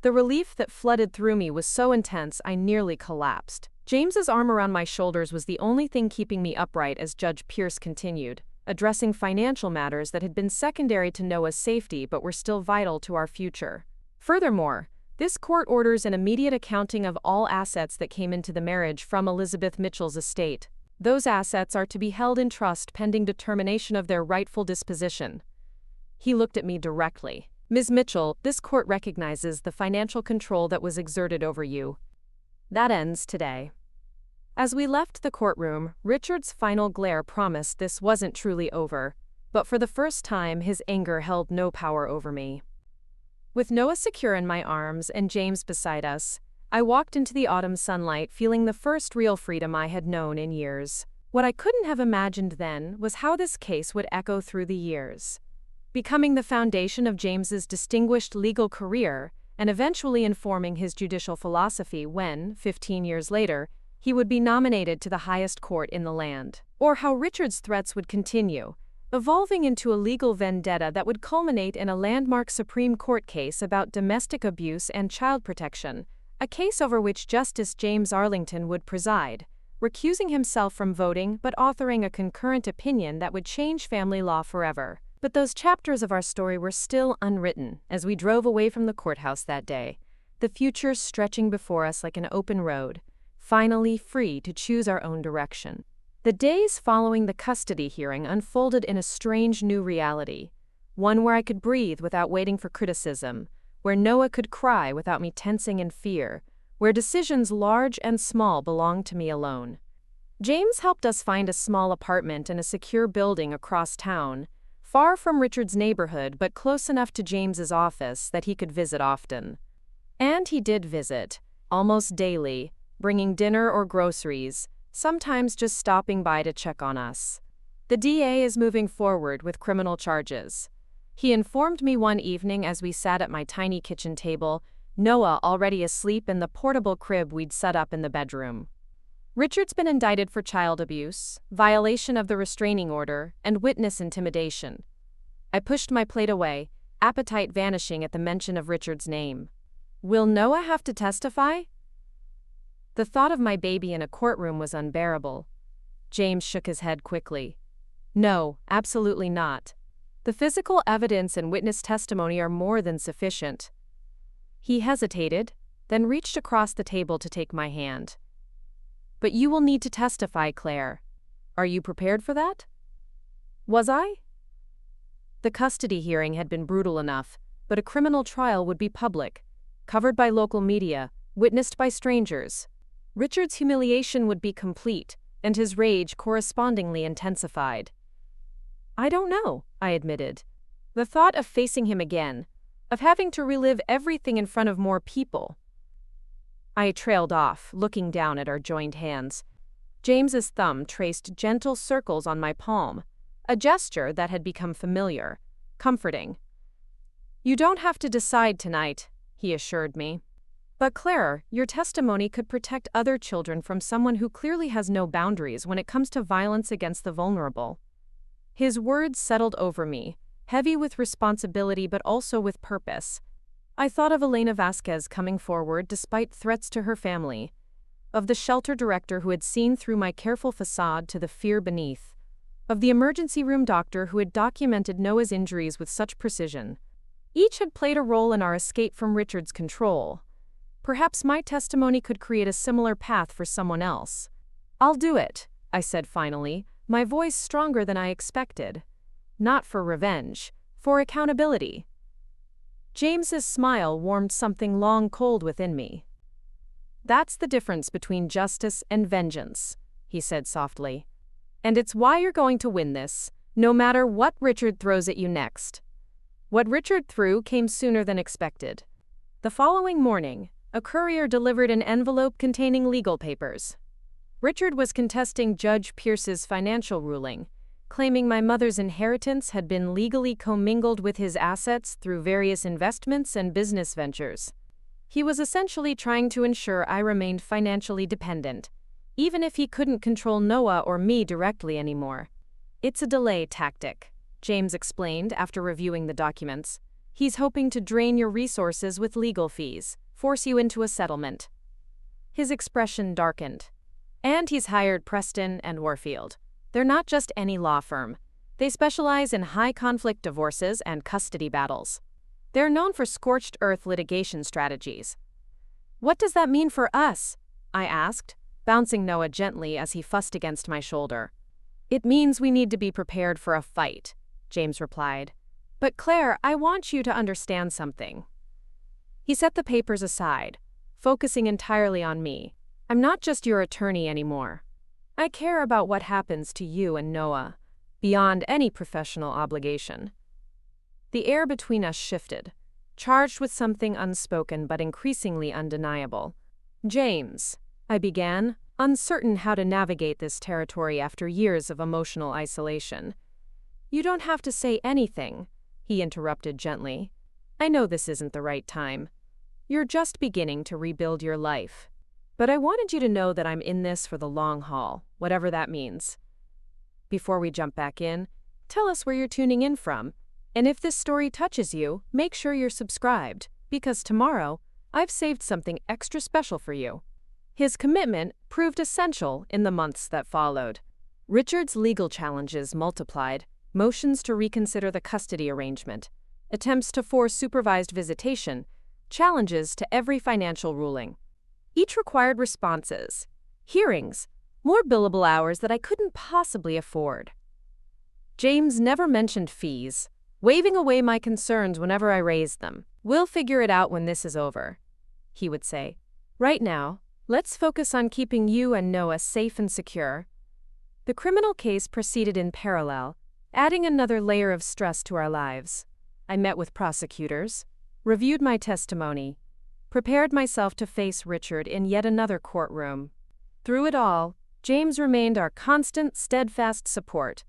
The relief that flooded through me was so intense I nearly collapsed. James's arm around my shoulders was the only thing keeping me upright as Judge Pierce continued, addressing financial matters that had been secondary to Noah's safety but were still vital to our future. Furthermore, this court orders an immediate accounting of all assets that came into the marriage from Elizabeth Mitchell's estate. Those assets are to be held in trust pending determination of their rightful disposition. He looked at me directly. Ms. Mitchell, this court recognizes the financial control that was exerted over you. That ends today. As we left the courtroom, Richard's final glare promised this wasn't truly over, but for the first time his anger held no power over me. With Noah secure in my arms and James beside us, I walked into the autumn sunlight feeling the first real freedom I had known in years. What I couldn't have imagined then was how this case would echo through the years, becoming the foundation of James's distinguished legal career and eventually informing his judicial philosophy when, 15 years later, he would be nominated to the highest court in the land. Or how Richard's threats would continue, evolving into a legal vendetta that would culminate in a landmark Supreme Court case about domestic abuse and child protection, a case over which Justice James Arlington would preside, recusing himself from voting but authoring a concurrent opinion that would change family law forever. But those chapters of our story were still unwritten as we drove away from the courthouse that day, the future stretching before us like an open road, finally free to choose our own direction. The days following the custody hearing unfolded in a strange new reality, one where I could breathe without waiting for criticism, where Noah could cry without me tensing in fear, where decisions large and small belonged to me alone. James helped us find a small apartment in a secure building across town, far from Richard's neighborhood but close enough to James's office that he could visit often. And he did visit, almost daily, bringing dinner or groceries, sometimes just stopping by to check on us. The DA is moving forward with criminal charges. He informed me one evening as we sat at my tiny kitchen table, Noah already asleep in the portable crib we'd set up in the bedroom. Richard's been indicted for child abuse, violation of the restraining order, and witness intimidation. I pushed my plate away, appetite vanishing at the mention of Richard's name. Will Noah have to testify? The thought of my baby in a courtroom was unbearable. James shook his head quickly. No, absolutely not. The physical evidence and witness testimony are more than sufficient. He hesitated, then reached across the table to take my hand. But you will need to testify, Claire. Are you prepared for that? Was I? The custody hearing had been brutal enough, but a criminal trial would be public, covered by local media, witnessed by strangers. Richard's humiliation would be complete, and his rage correspondingly intensified. I don't know, I admitted. The thought of facing him again, of having to relive everything in front of more people. I trailed off, looking down at our joined hands. James's thumb traced gentle circles on my palm, a gesture that had become familiar, comforting. You don't have to decide tonight, he assured me. But Claire, your testimony could protect other children from someone who clearly has no boundaries when it comes to violence against the vulnerable. His words settled over me, heavy with responsibility but also with purpose. I thought of Elena Vasquez coming forward despite threats to her family, of the shelter director who had seen through my careful facade to the fear beneath, of the emergency room doctor who had documented Noah's injuries with such precision. Each had played a role in our escape from Richard's control. Perhaps my testimony could create a similar path for someone else. I'll do it, I said finally, my voice stronger than I expected. Not for revenge, for accountability. James's smile warmed something long cold within me. That's the difference between justice and vengeance, he said softly. And it's why you're going to win this, no matter what Richard throws at you next. What Richard threw came sooner than expected. The following morning, a courier delivered an envelope containing legal papers. Richard was contesting Judge Pierce's financial ruling, claiming my mother's inheritance had been legally commingled with his assets through various investments and business ventures. He was essentially trying to ensure I remained financially dependent, even if he couldn't control Noah or me directly anymore. It's a delay tactic, James explained after reviewing the documents. He's hoping to drain your resources with legal fees, force you into a settlement. His expression darkened. And he's hired Preston and Warfield. They're not just any law firm. They specialize in high-conflict divorces and custody battles. They're known for scorched-earth litigation strategies. What does that mean for us? I asked, bouncing Noah gently as he fussed against my shoulder. It means we need to be prepared for a fight, James replied. But Claire, I want you to understand something. He set the papers aside, focusing entirely on me. I'm not just your attorney anymore. I care about what happens to you and Noah, beyond any professional obligation. The air between us shifted, charged with something unspoken but increasingly undeniable. James, I began, uncertain how to navigate this territory after years of emotional isolation. You don't have to say anything, he interrupted gently. I know this isn't the right time. You're just beginning to rebuild your life. But I wanted you to know that I'm in this for the long haul, whatever that means. Before we jump back in, tell us where you're tuning in from. And if this story touches you, make sure you're subscribed, because tomorrow, I've saved something extra special for you. His commitment proved essential in the months that followed. Richard's legal challenges multiplied, motions to reconsider the custody arrangement, attempts to force supervised visitation, challenges to every financial ruling. Each required responses, hearings, more billable hours that I couldn't possibly afford. James never mentioned fees, waving away my concerns whenever I raised them. "We'll figure it out when this is over," he would say. "Right now, let's focus on keeping you and Noah safe and secure." The criminal case proceeded in parallel, adding another layer of stress to our lives. I met with prosecutors, reviewed my testimony, prepared myself to face Richard in yet another courtroom. Through it all, James remained our constant, steadfast support,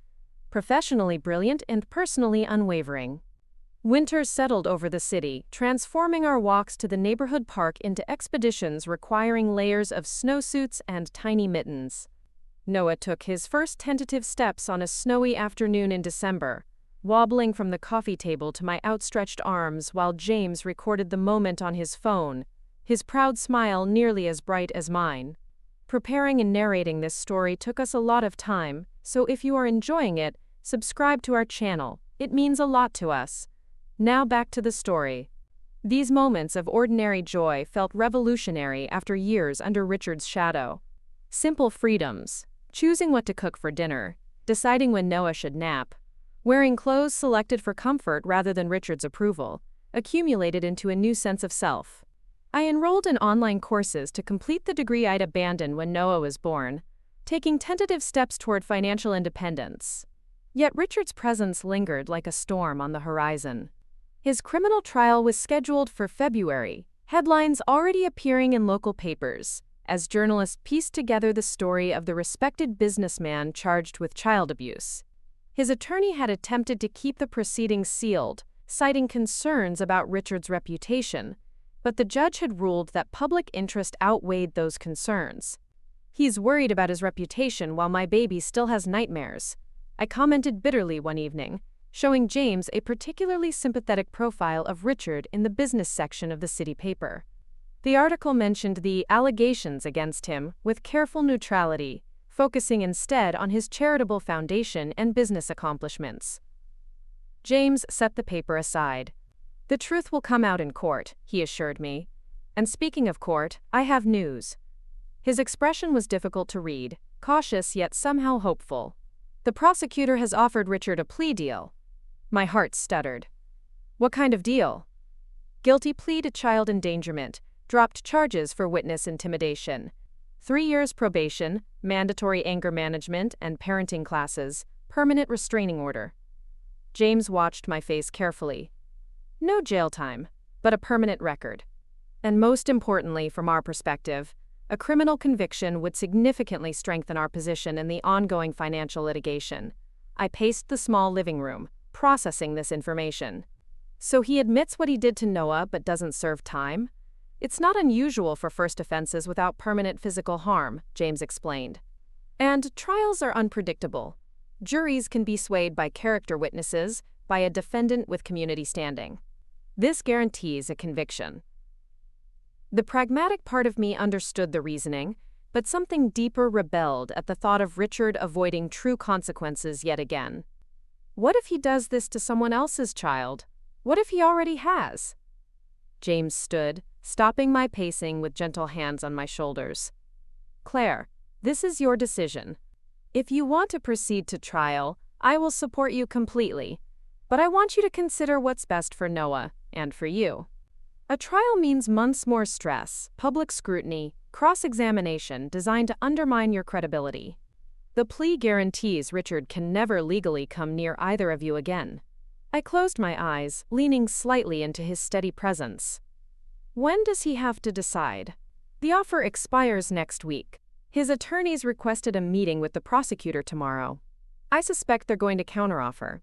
professionally brilliant and personally unwavering. Winter settled over the city, transforming our walks to the neighborhood park into expeditions requiring layers of snowsuits and tiny mittens. Noah took his first tentative steps on a snowy afternoon in December, wobbling from the coffee table to my outstretched arms while James recorded the moment on his phone, his proud smile nearly as bright as mine. Preparing and narrating this story took us a lot of time, so if you are enjoying it, subscribe to our channel. It means a lot to us. Now back to the story. These moments of ordinary joy felt revolutionary after years under Richard's shadow. Simple freedoms, choosing what to cook for dinner, deciding when Noah should nap, wearing clothes selected for comfort rather than Richard's approval, accumulated into a new sense of self. I enrolled in online courses to complete the degree I'd abandoned when Noah was born, taking tentative steps toward financial independence. Yet Richard's presence lingered like a storm on the horizon. His criminal trial was scheduled for February, headlines already appearing in local papers, as journalists pieced together the story of the respected businessman charged with child abuse. His attorney had attempted to keep the proceedings sealed, citing concerns about Richard's reputation, but the judge had ruled that public interest outweighed those concerns. "He's worried about his reputation while my baby still has nightmares," I commented bitterly one evening, showing James a particularly sympathetic profile of Richard in the business section of the city paper. The article mentioned the allegations against him with careful neutrality, focusing instead on his charitable foundation and business accomplishments. James set the paper aside. "The truth will come out in court," he assured me. "And speaking of court, I have news." His expression was difficult to read, cautious yet somehow hopeful. "The prosecutor has offered Richard a plea deal." My heart stuttered. "What kind of deal?" "Guilty plea to child endangerment, dropped charges for witness intimidation. 3 years probation, mandatory anger management and parenting classes, permanent restraining order." James watched my face carefully. "No jail time, but a permanent record. And most importantly from our perspective, a criminal conviction would significantly strengthen our position in the ongoing financial litigation." I paced the small living room, processing this information. "So he admits what he did to Noah but doesn't serve time? It's not unusual for first offenses without permanent physical harm," James explained. "And trials are unpredictable. Juries can be swayed by character witnesses, by a defendant with community standing. This guarantees a conviction." The pragmatic part of me understood the reasoning, but something deeper rebelled at the thought of Richard avoiding true consequences yet again. What if he does this to someone else's child? What if he already has? James stood, stopping my pacing with gentle hands on my shoulders. "Claire, this is your decision. If you want to proceed to trial, I will support you completely. But I want you to consider what's best for Noah, and for you. A trial means months more stress, public scrutiny, cross-examination designed to undermine your credibility. The plea guarantees Richard can never legally come near either of you again." I closed my eyes, leaning slightly into his steady presence. "When does he have to decide?" "The offer expires next week. His attorneys requested a meeting with the prosecutor tomorrow. I suspect they're going to counteroffer."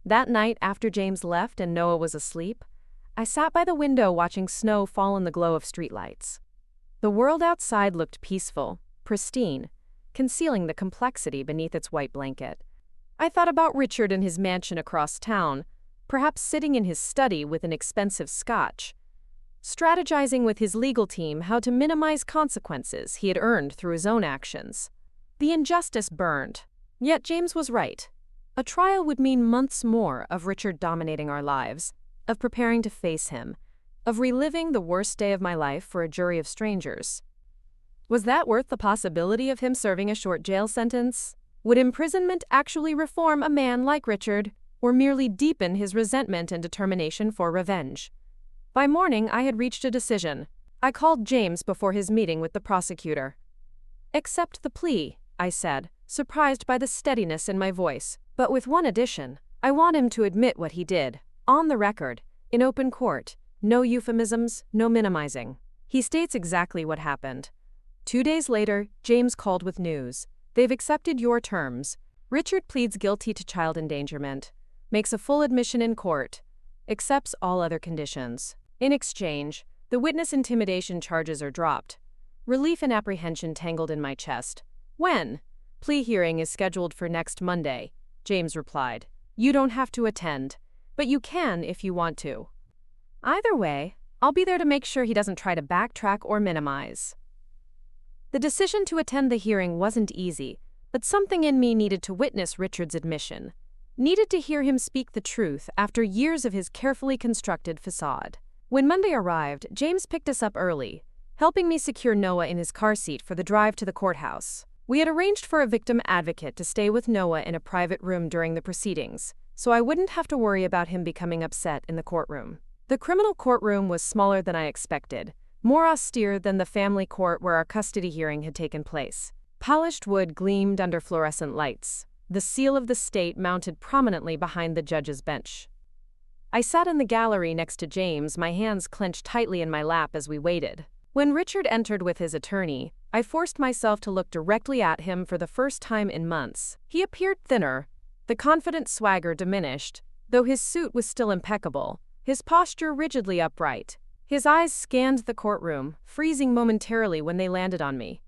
That night, after James left and Noah was asleep, I sat by the window watching snow fall in the glow of streetlights. The world outside looked peaceful, pristine, concealing the complexity beneath its white blanket. I thought about Richard in his mansion across town, perhaps sitting in his study with an expensive scotch, strategizing with his legal team how to minimize consequences he had earned through his own actions. The injustice burned. Yet James was right. A trial would mean months more of Richard dominating our lives, of preparing to face him, of reliving the worst day of my life for a jury of strangers. Was that worth the possibility of him serving a short jail sentence? Would imprisonment actually reform a man like Richard, or merely deepen his resentment and determination for revenge? By morning, I had reached a decision. I called James before his meeting with the prosecutor. "Accept the plea," I said, surprised by the steadiness in my voice, but with one addition. I want him to admit what he did, on the record, in open court. No euphemisms, no minimizing. He states exactly what happened. 2 days later, James called with news. "They've accepted your terms. Richard pleads guilty to child endangerment, makes a full admission in court, accepts all other conditions. In exchange, the witness intimidation charges are dropped." Relief and apprehension tangled in my chest. "When?" "Plea hearing is scheduled for next Monday," James replied. "You don't have to attend, but you can if you want to. Either way, I'll be there to make sure he doesn't try to backtrack or minimize." The decision to attend the hearing wasn't easy, but something in me needed to witness Richard's admission, needed to hear him speak the truth after years of his carefully constructed facade. When Monday arrived, James picked us up early, helping me secure Noah in his car seat for the drive to the courthouse. We had arranged for a victim advocate to stay with Noah in a private room during the proceedings, so I wouldn't have to worry about him becoming upset in the courtroom. The criminal courtroom was smaller than I expected, more austere than the family court where our custody hearing had taken place. Polished wood gleamed under fluorescent lights, the seal of the state mounted prominently behind the judge's bench. I sat in the gallery next to James, my hands clenched tightly in my lap as we waited. When Richard entered with his attorney, I forced myself to look directly at him for the first time in months. He appeared thinner, the confident swagger diminished, though his suit was still impeccable, his posture rigidly upright. His eyes scanned the courtroom, freezing momentarily when they landed on me.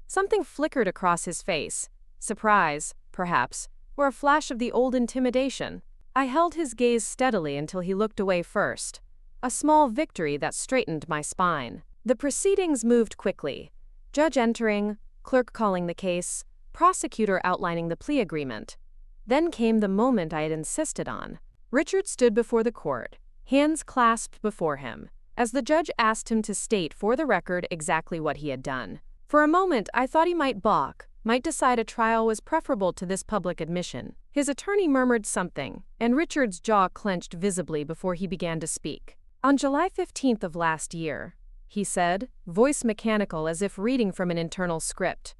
Something flickered across his face, surprise, perhaps, or a flash of the old intimidation. I held his gaze steadily until he looked away first, a small victory that straightened my spine. The proceedings moved quickly. Judge entering, clerk calling the case, prosecutor outlining the plea agreement. Then came the moment I had insisted on. Richard stood before the court, hands clasped before him, as the judge asked him to state for the record exactly what he had done. For a moment, I thought he might balk, might decide a trial was preferable to this public admission. His attorney murmured something, and Richard's jaw clenched visibly before he began to speak. "On July 15th of last year," he said, voice mechanical as if reading from an internal script,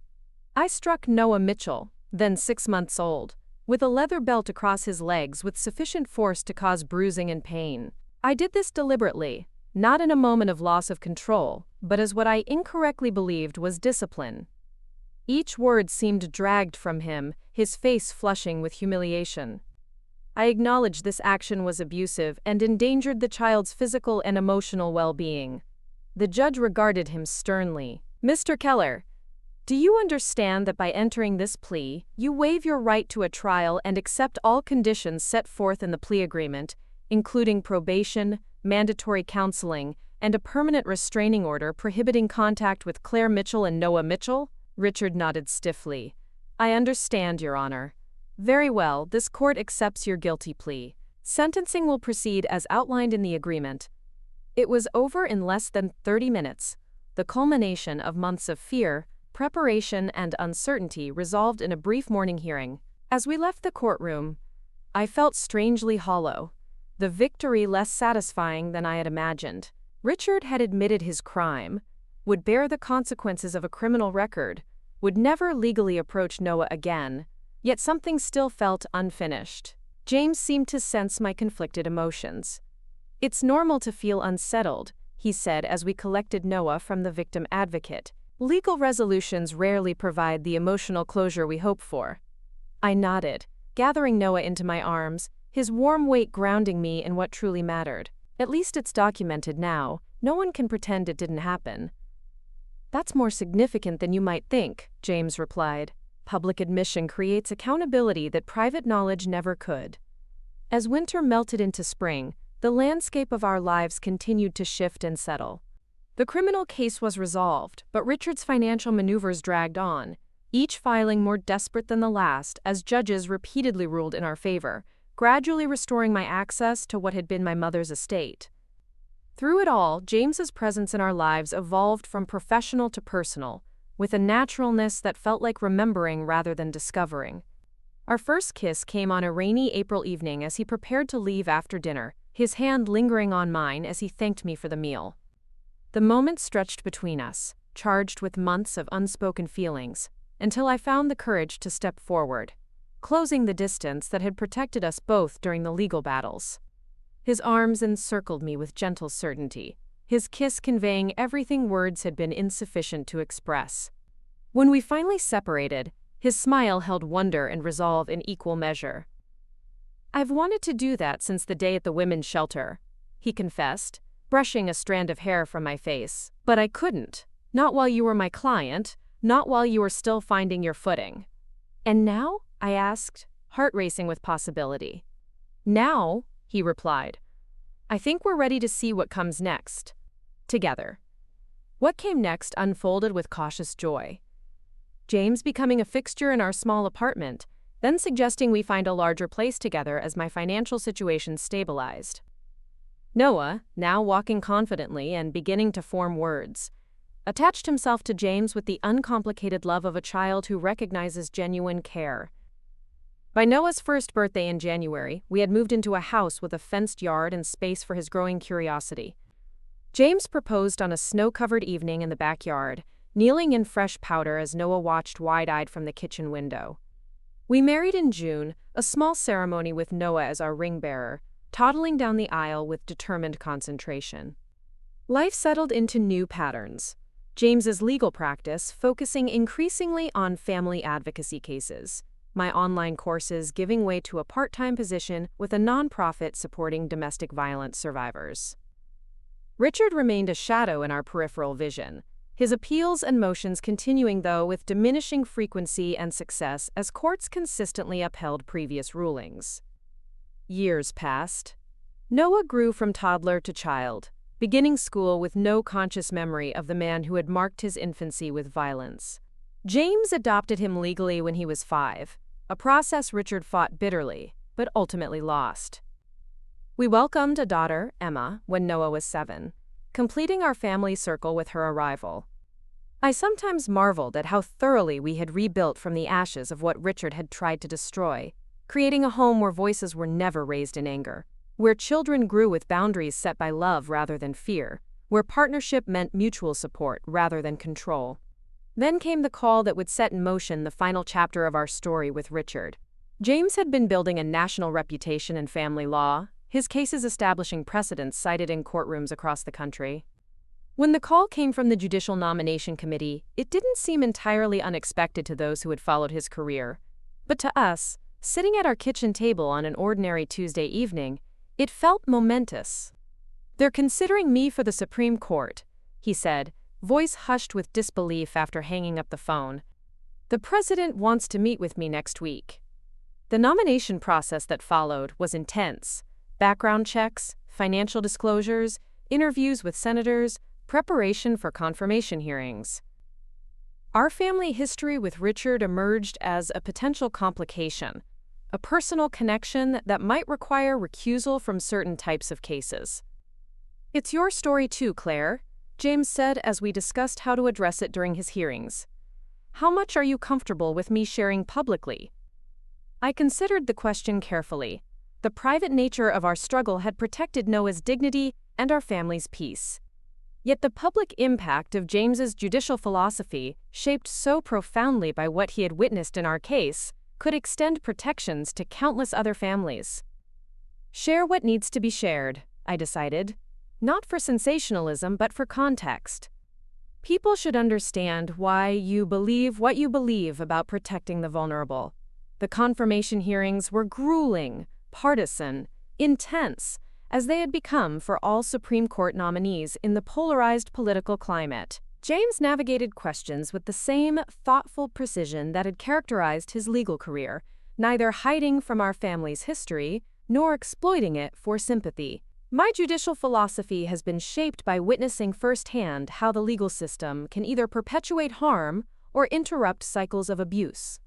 "I struck Noah Mitchell, then 6 months old, with a leather belt across his legs with sufficient force to cause bruising and pain. I did this deliberately, not in a moment of loss of control, but as what I incorrectly believed was discipline." Each word seemed dragged from him, his face flushing with humiliation. I acknowledged this action was abusive and endangered the child's physical and emotional well-being. The judge regarded him sternly. "Mr. Keller, do you understand that by entering this plea, you waive your right to a trial and accept all conditions set forth in the plea agreement, including probation, mandatory counseling, and a permanent restraining order prohibiting contact with Claire Mitchell and Noah Mitchell?" Richard nodded stiffly. "I understand, Your Honor." "Very well, this court accepts your guilty plea. Sentencing will proceed as outlined in the agreement." It was over in less than 30 minutes, the culmination of months of fear, preparation, and uncertainty resolved in a brief morning hearing. As we left the courtroom, I felt strangely hollow, the victory less satisfying than I had imagined. Richard had admitted his crime, would bear the consequences of a criminal record, would never legally approach Noah again, yet something still felt unfinished. James seemed to sense my conflicted emotions. "It's normal to feel unsettled," he said as we collected Noah from the victim advocate. "Legal resolutions rarely provide the emotional closure we hope for." I nodded, gathering Noah into my arms, his warm weight grounding me in what truly mattered. "At least it's documented now. No one can pretend it didn't happen." "That's more significant than you might think," James replied. "Public admission creates accountability that private knowledge never could." As winter melted into spring, the landscape of our lives continued to shift and settle. The criminal case was resolved, but Richard's financial maneuvers dragged on. each filing more desperate than the last as judges repeatedly ruled in our favor, gradually restoring my access to what had been my mother's estate. Through it all, James's presence in our lives evolved from professional to personal, with a naturalness that felt like remembering rather than discovering. Our first kiss came on a rainy April evening as he prepared to leave after dinner, his hand lingering on mine as he thanked me for the meal. The moment stretched between us, charged with months of unspoken feelings, until I found the courage to step forward, closing the distance that had protected us both during the legal battles. His arms encircled me with gentle certainty, his kiss conveying everything words had been insufficient to express. When we finally separated, his smile held wonder and resolve in equal measure. "I've wanted to do that since the day at the women's shelter," he confessed, brushing a strand of hair from my face. "But I couldn't. Not while you were my client, not while you were still finding your footing." "And now?" I asked, heart racing with possibility. "Now," he replied, "I think we're ready to see what comes next. Together." What came next unfolded with cautious joy. James becoming a fixture in our small apartment, then suggesting we find a larger place together as my financial situation stabilized. Noah, now walking confidently and beginning to form words, attached himself to James with the uncomplicated love of a child who recognizes genuine care. By Noah's first birthday in January, we had moved into a house with a fenced yard and space for his growing curiosity. James proposed on a snow-covered evening in the backyard, kneeling in fresh powder as Noah watched wide-eyed from the kitchen window. We married in June, a small ceremony with Noah as our ring-bearer, toddling down the aisle with determined concentration. Life settled into new patterns. James's legal practice focusing increasingly on family advocacy cases, my online courses giving way to a part-time position with a nonprofit supporting domestic violence survivors. Richard remained a shadow in our peripheral vision, his appeals and motions continuing though with diminishing frequency and success as courts consistently upheld previous rulings. Years passed. Noah grew from toddler to child, beginning school with no conscious memory of the man who had marked his infancy with violence. James adopted him legally when he was 5, a process Richard fought bitterly, but ultimately lost. We welcomed a daughter, Emma, when Noah was 7, completing our family circle with her arrival. I sometimes marveled at how thoroughly we had rebuilt from the ashes of what Richard had tried to destroy, creating a home where voices were never raised in anger, where children grew with boundaries set by love rather than fear, where partnership meant mutual support rather than control. Then came the call that would set in motion the final chapter of our story with Richard. James had been building a national reputation in family law, his cases establishing precedents cited in courtrooms across the country. When the call came from the Judicial Nomination Committee, it didn't seem entirely unexpected to those who had followed his career. But to us, sitting at our kitchen table on an ordinary Tuesday evening, it felt momentous. "They're considering me for the Supreme Court," he said, voice hushed with disbelief after hanging up the phone. "The president wants to meet with me next week." The nomination process that followed was intense. Background checks, financial disclosures, interviews with senators, preparation for confirmation hearings. Our family history with Richard emerged as a potential complication, a personal connection that might require recusal from certain types of cases. "It's your story too, Claire," James said as we discussed how to address it during his hearings. "How much are you comfortable with me sharing publicly?" I considered the question carefully. The private nature of our struggle had protected Noah's dignity and our family's peace. Yet the public impact of James's judicial philosophy, shaped so profoundly by what he had witnessed in our case, could extend protections to countless other families. Share what needs to be shared, I decided. Not for sensationalism, but for context. People should understand why you believe what you believe about protecting the vulnerable. The confirmation hearings were grueling, partisan, intense, as they had become for all Supreme Court nominees in the polarized political climate. James navigated questions with the same thoughtful precision that had characterized his legal career, neither hiding from our family's history nor exploiting it for sympathy. My judicial philosophy has been shaped by witnessing firsthand how the legal system can either perpetuate harm or interrupt cycles of abuse.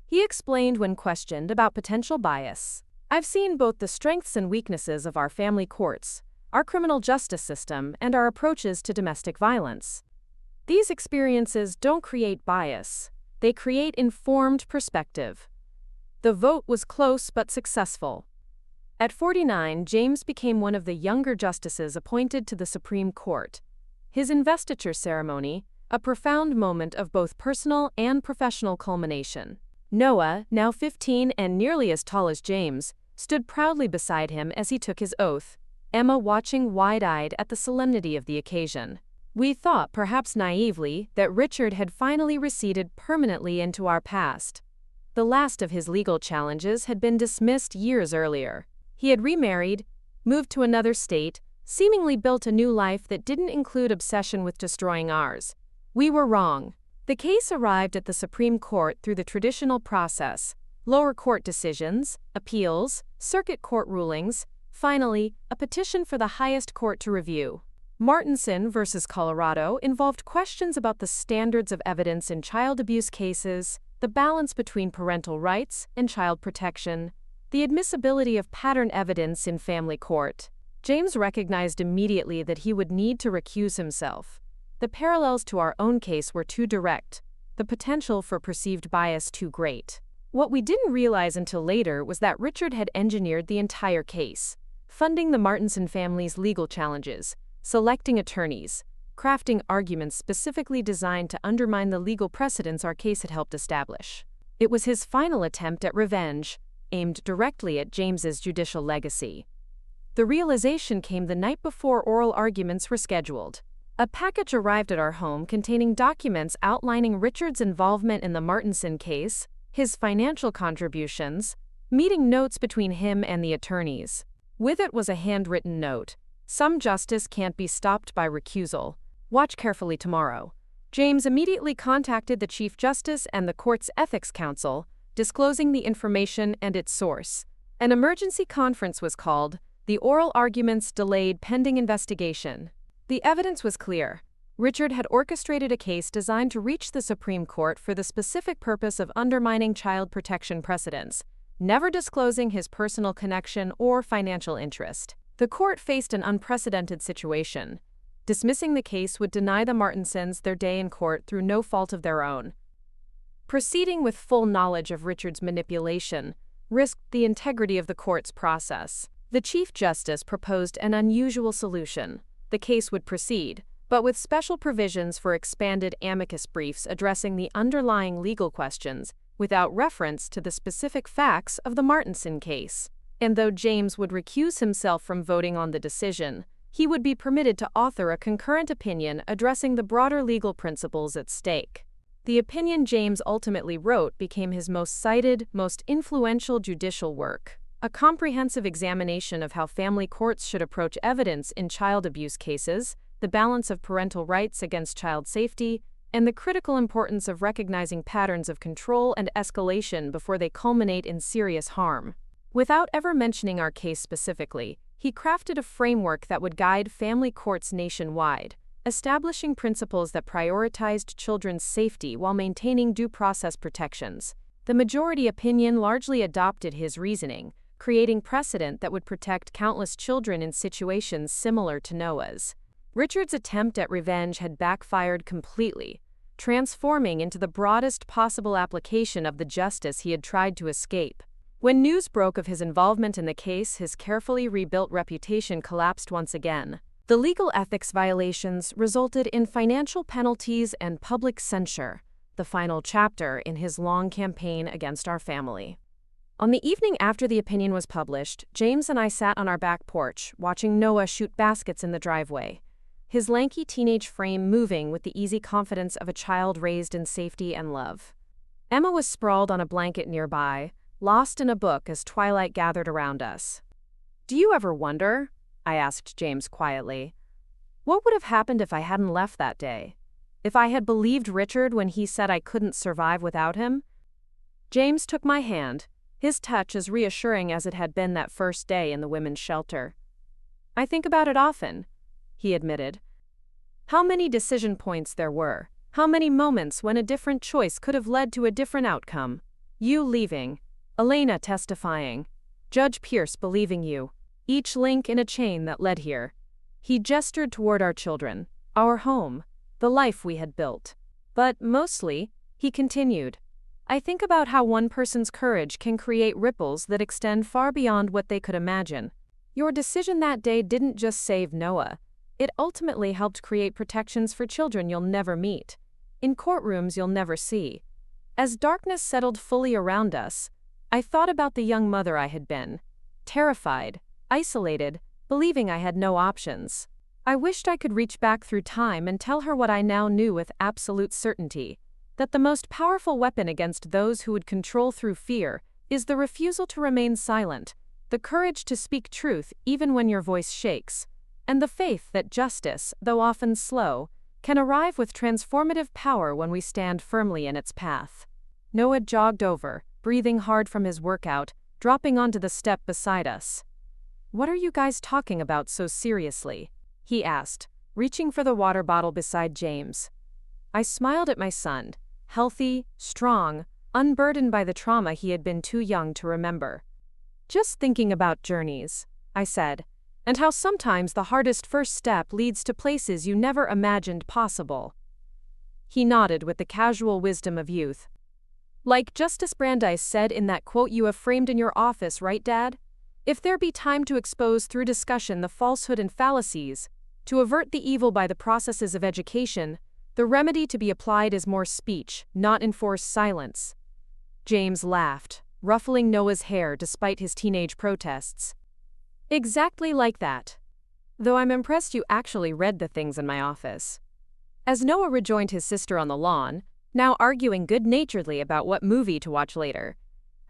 He explained when questioned about potential bias. I've seen both the strengths and weaknesses of our family courts, our criminal justice system, and our approaches to domestic violence. These experiences don't create bias, they create informed perspective. The vote was close but successful. At 49, James became one of the younger justices appointed to the Supreme Court. His investiture ceremony, a profound moment of both personal and professional culmination. Noah, now 15 and nearly as tall as James, stood proudly beside him as he took his oath, Emma watching wide-eyed at the solemnity of the occasion. We thought, perhaps naively, that Richard had finally receded permanently into our past. The last of his legal challenges had been dismissed years earlier. He had remarried, moved to another state, seemingly built a new life that didn't include obsession with destroying ours. We were wrong. The case arrived at the Supreme Court through the traditional process: lower court decisions, appeals, circuit court rulings, finally, a petition for the highest court to review. Martinson v. Colorado involved questions about the standards of evidence in child abuse cases, the balance between parental rights and child protection, the admissibility of pattern evidence in family court. James recognized immediately that he would need to recuse himself. The parallels to our own case were too direct, the potential for perceived bias too great. What we didn't realize until later was that Richard had engineered the entire case, funding the Martinson family's legal challenges, selecting attorneys, crafting arguments specifically designed to undermine the legal precedents our case had helped establish. It was his final attempt at revenge, aimed directly at James's judicial legacy. The realization came the night before oral arguments were scheduled. A package arrived at our home containing documents outlining Richard's involvement in the Martinson case, his financial contributions, meeting notes between him and the attorneys. With it was a handwritten note: "Some justice can't be stopped by recusal. Watch carefully tomorrow." James immediately contacted the Chief Justice and the court's Ethics Council, disclosing the information and its source. An emergency conference was called, the oral arguments delayed pending investigation. The evidence was clear. Richard had orchestrated a case designed to reach the Supreme Court for the specific purpose of undermining child protection precedents, never disclosing his personal connection or financial interest. The court faced an unprecedented situation. Dismissing the case would deny the Martinsons their day in court through no fault of their own. Proceeding with full knowledge of Richard's manipulation risked the integrity of the court's process. The Chief Justice proposed an unusual solution. The case would proceed, but with special provisions for expanded amicus briefs addressing the underlying legal questions, without reference to the specific facts of the Martinson case. And though James would recuse himself from voting on the decision, he would be permitted to author a concurrent opinion addressing the broader legal principles at stake. The opinion James ultimately wrote became his most cited, most influential judicial work. A comprehensive examination of how family courts should approach evidence in child abuse cases, the balance of parental rights against child safety, and the critical importance of recognizing patterns of control and escalation before they culminate in serious harm. Without ever mentioning our case specifically, he crafted a framework that would guide family courts nationwide, establishing principles that prioritized children's safety while maintaining due process protections. The majority opinion largely adopted his reasoning, creating precedent that would protect countless children in situations similar to Noah's. Richard's attempt at revenge had backfired completely, transforming into the broadest possible application of the justice he had tried to escape. When news broke of his involvement in the case, his carefully rebuilt reputation collapsed once again. The legal ethics violations resulted in financial penalties and public censure, the final chapter in his long campaign against our family. On the evening after the opinion was published, James and I sat on our back porch, watching Noah shoot baskets in the driveway, his lanky teenage frame moving with the easy confidence of a child raised in safety and love. Emma was sprawled on a blanket nearby, lost in a book as twilight gathered around us. "Do you ever wonder," I asked James quietly, "what would have happened if I hadn't left that day? If I had believed Richard when he said I couldn't survive without him?" James took my hand, his touch as reassuring as it had been that first day in the women's shelter. "I think about it often," he admitted. "How many decision points there were, How many moments when a different choice could have led to a different outcome? You leaving, Elena testifying, Judge Pierce believing you, each link in a chain that led here. He gestured toward our children, our home, the life we had built. But mostly, he continued, I think about how one person's courage can create ripples that extend far beyond what they could imagine. Your decision that day didn't just save Noah. It ultimately helped create protections for children you'll never meet, in courtrooms you'll never see. As darkness settled fully around us, I thought about the young mother I had been, terrified, isolated, believing I had no options. I wished I could reach back through time and tell her what I now knew with absolute certainty, that the most powerful weapon against those who would control through fear is the refusal to remain silent, the courage to speak truth even when your voice shakes, and the faith that justice, though often slow, can arrive with transformative power when we stand firmly in its path. Noah jogged over, breathing hard from his workout, dropping onto the step beside us. What are you guys talking about so seriously? He asked, reaching for the water bottle beside James. I smiled at my son, healthy, strong, unburdened by the trauma he had been too young to remember. Just thinking about journeys, I said, and how sometimes the hardest first step leads to places you never imagined possible. He nodded with the casual wisdom of youth. Like Justice Brandeis said in that quote you have framed in your office, right, Dad? If there be time to expose through discussion the falsehood and fallacies, to avert the evil by the processes of education, the remedy to be applied is more speech, not enforced silence. James laughed, ruffling Noah's hair despite his teenage protests. Exactly like that. Though I'm impressed you actually read the things in my office. As Noah rejoined his sister on the lawn, now arguing good-naturedly about what movie to watch later,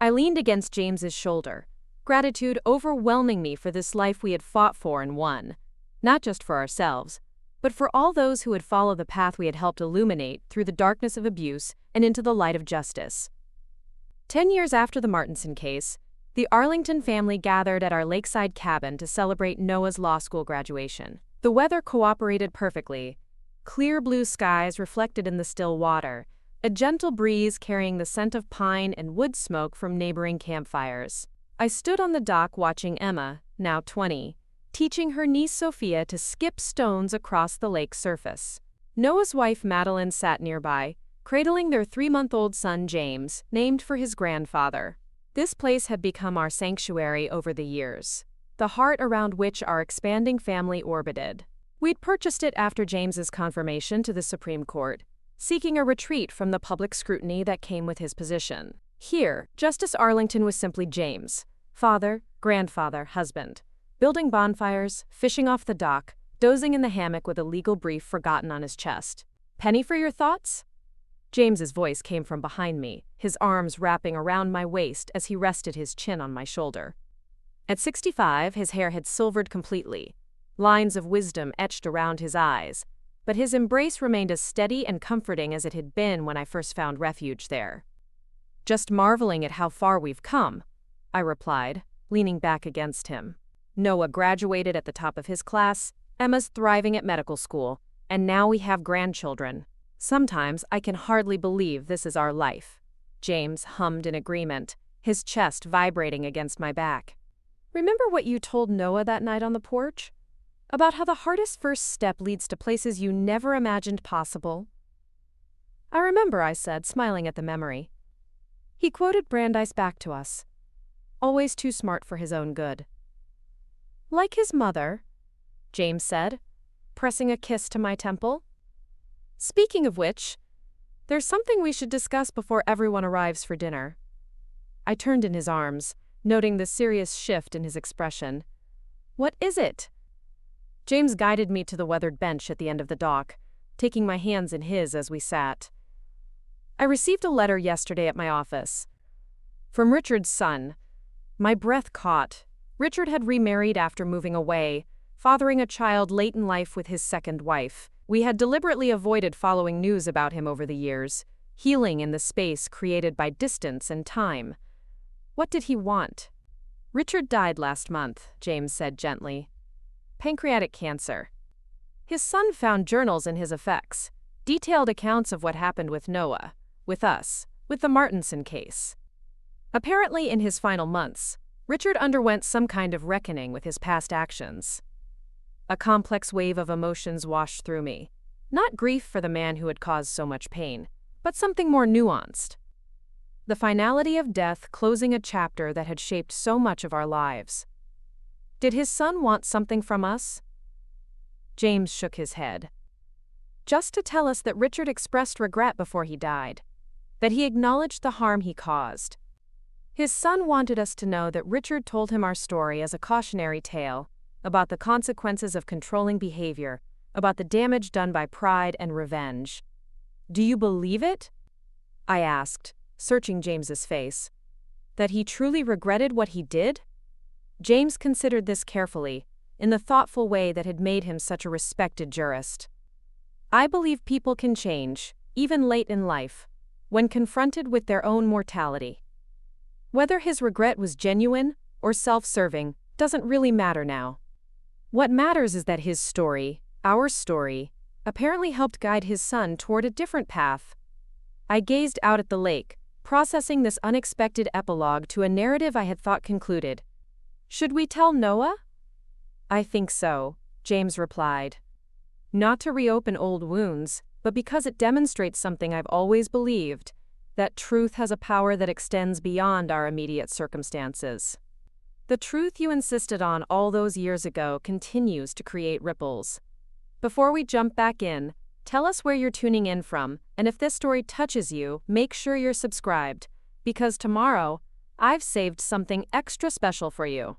I leaned against James's shoulder, gratitude overwhelming me for this life we had fought for and won, not just for ourselves, but for all those who would follow the path we had helped illuminate through the darkness of abuse and into the light of justice. 10 years after the Martinson case, the Arlington family gathered at our lakeside cabin to celebrate Noah's law school graduation. The weather cooperated perfectly. Clear blue skies reflected in the still water, a gentle breeze carrying the scent of pine and wood smoke from neighboring campfires. I stood on the dock watching Emma, now 20, teaching her niece Sophia to skip stones across the lake's surface. Noah's wife Madeline sat nearby, cradling their 3-month-old son James, named for his grandfather. This place had become our sanctuary over the years, the heart around which our expanding family orbited. We'd purchased it after James's confirmation to the Supreme Court, seeking a retreat from the public scrutiny that came with his position. Here, Justice Arlington was simply James, father, grandfather, husband, building bonfires, fishing off the dock, dozing in the hammock with a legal brief forgotten on his chest. Penny for your thoughts? James's voice came from behind me, his arms wrapping around my waist as he rested his chin on my shoulder. At 65, his hair had silvered completely, lines of wisdom etched around his eyes, but his embrace remained as steady and comforting as it had been when I first found refuge there. Just marveling at how far we've come, I replied, leaning back against him. Noah graduated at the top of his class, Emma's thriving at medical school, and now we have grandchildren. Sometimes I can hardly believe this is our life. James hummed in agreement, his chest vibrating against my back. Remember what you told Noah that night on the porch? About how the hardest first step leads to places you never imagined possible? I remember, I said, smiling at the memory. He quoted Brandeis back to us. Always too smart for his own good. Like his mother, James said, pressing a kiss to my temple. Speaking of which, there's something we should discuss before everyone arrives for dinner. I turned in his arms, noting the serious shift in his expression. What is it? James guided me to the weathered bench at the end of the dock, taking my hands in his as we sat. I received a letter yesterday at my office. From Richard's son. My breath caught. Richard had remarried after moving away, fathering a child late in life with his second wife. We had deliberately avoided following news about him over the years, healing in the space created by distance and time. What did he want? Richard died last month, James said gently. Pancreatic cancer. His son found journals in his effects, Detailed accounts of what happened with Noah, with us, with the Martinson case. Apparently, in his final months, Richard underwent some kind of reckoning with his past actions. A complex wave of emotions washed through me. Not grief for the man who had caused so much pain, but something more nuanced. The finality of death closing a chapter that had shaped so much of our lives. Did his son want something from us? James shook his head. Just to tell us that Richard expressed regret before he died, that he acknowledged the harm he caused. His son wanted us to know that Richard told him our story as a cautionary tale about the consequences of controlling behavior, about the damage done by pride and revenge. Do you believe it? I asked, searching James's face. That he truly regretted what he did? James considered this carefully, in the thoughtful way that had made him such a respected jurist. I believe people can change, even late in life, when confronted with their own mortality. Whether his regret was genuine or self-serving doesn't really matter now. What matters is that his story, our story, apparently helped guide his son toward a different path. I gazed out at the lake, processing this unexpected epilogue to a narrative I had thought concluded. Should we tell Noah? I think so, James replied. Not to reopen old wounds, but because it demonstrates something I've always believed, that truth has a power that extends beyond our immediate circumstances. The truth you insisted on all those years ago continues to create ripples. Before we jump back in, tell us where you're tuning in from, and if this story touches you, make sure you're subscribed, because tomorrow, I've saved something extra special for you.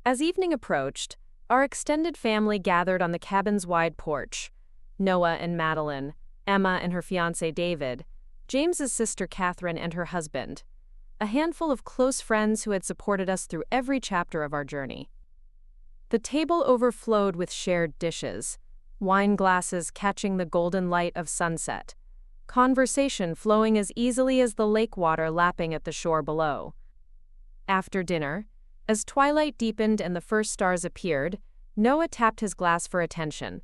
As evening approached, our extended family gathered on the cabin's wide porch. Noah and Madeline, Emma and her fiancé David, James's sister Catherine and her husband, a handful of close friends who had supported us through every chapter of our journey. The table overflowed with shared dishes, wine glasses catching the golden light of sunset, conversation flowing as easily as the lake water lapping at the shore below. After dinner, as twilight deepened and the first stars appeared, Noah tapped his glass for attention.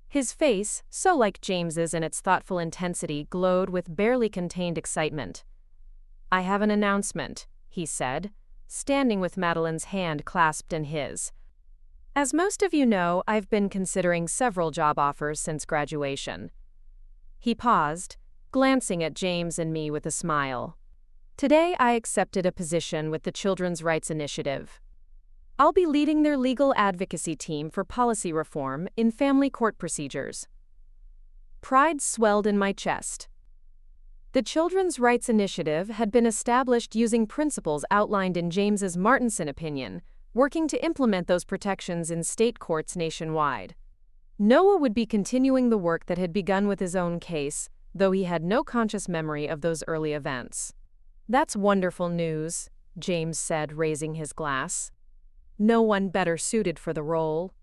His face, so like James's in its thoughtful intensity, glowed with barely contained excitement. I have an announcement, he said, standing with Madeline's hand clasped in his. As most of you know, I've been considering several job offers since graduation. He paused, glancing at James and me with a smile. Today I accepted a position with the Children's Rights Initiative. I'll be leading their legal advocacy team for policy reform in family court procedures. Pride swelled in my chest. The Children's Rights Initiative had been established using principles outlined in James's Martinson opinion, working to implement those protections in state courts nationwide. Noah would be continuing the work that had begun with his own case, though he had no conscious memory of those early events. That's wonderful news, James said, raising his glass. No one better suited for the role.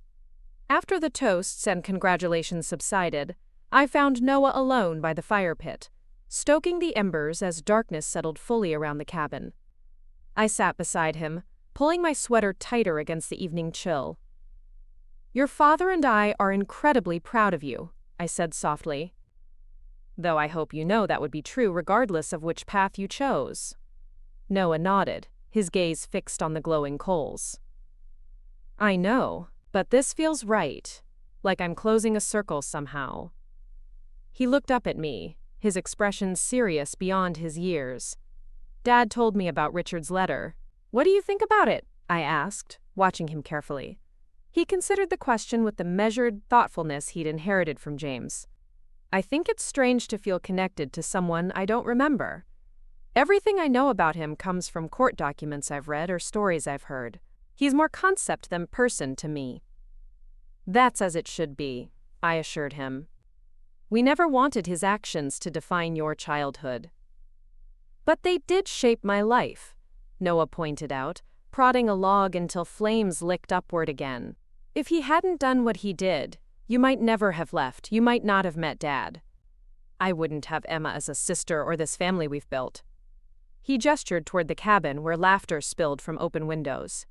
After the toasts and congratulations subsided, I found Noah alone by the fire pit, stoking the embers as darkness settled fully around the cabin. I sat beside him, pulling my sweater tighter against the evening chill. Your father and I are incredibly proud of you, I said softly. Though I hope you know that would be true regardless of which path you chose. Noah nodded, his gaze fixed on the glowing coals. I know, but this feels right, like I'm closing a circle somehow. He looked up at me, his expression serious beyond his years. Dad told me about Richard's letter. What do you think about it? I asked, watching him carefully. He considered the question with the measured thoughtfulness he'd inherited from James. I think it's strange to feel connected to someone I don't remember. Everything I know about him comes from court documents I've read or stories I've heard. He's more concept than person to me. That's as it should be, I assured him. We never wanted his actions to define your childhood. But they did shape my life, Noah pointed out, prodding a log until flames licked upward again. If he hadn't done what he did, you might never have left, you might not have met Dad. I wouldn't have Emma as a sister or this family we've built. He gestured toward the cabin where laughter spilled from open windows.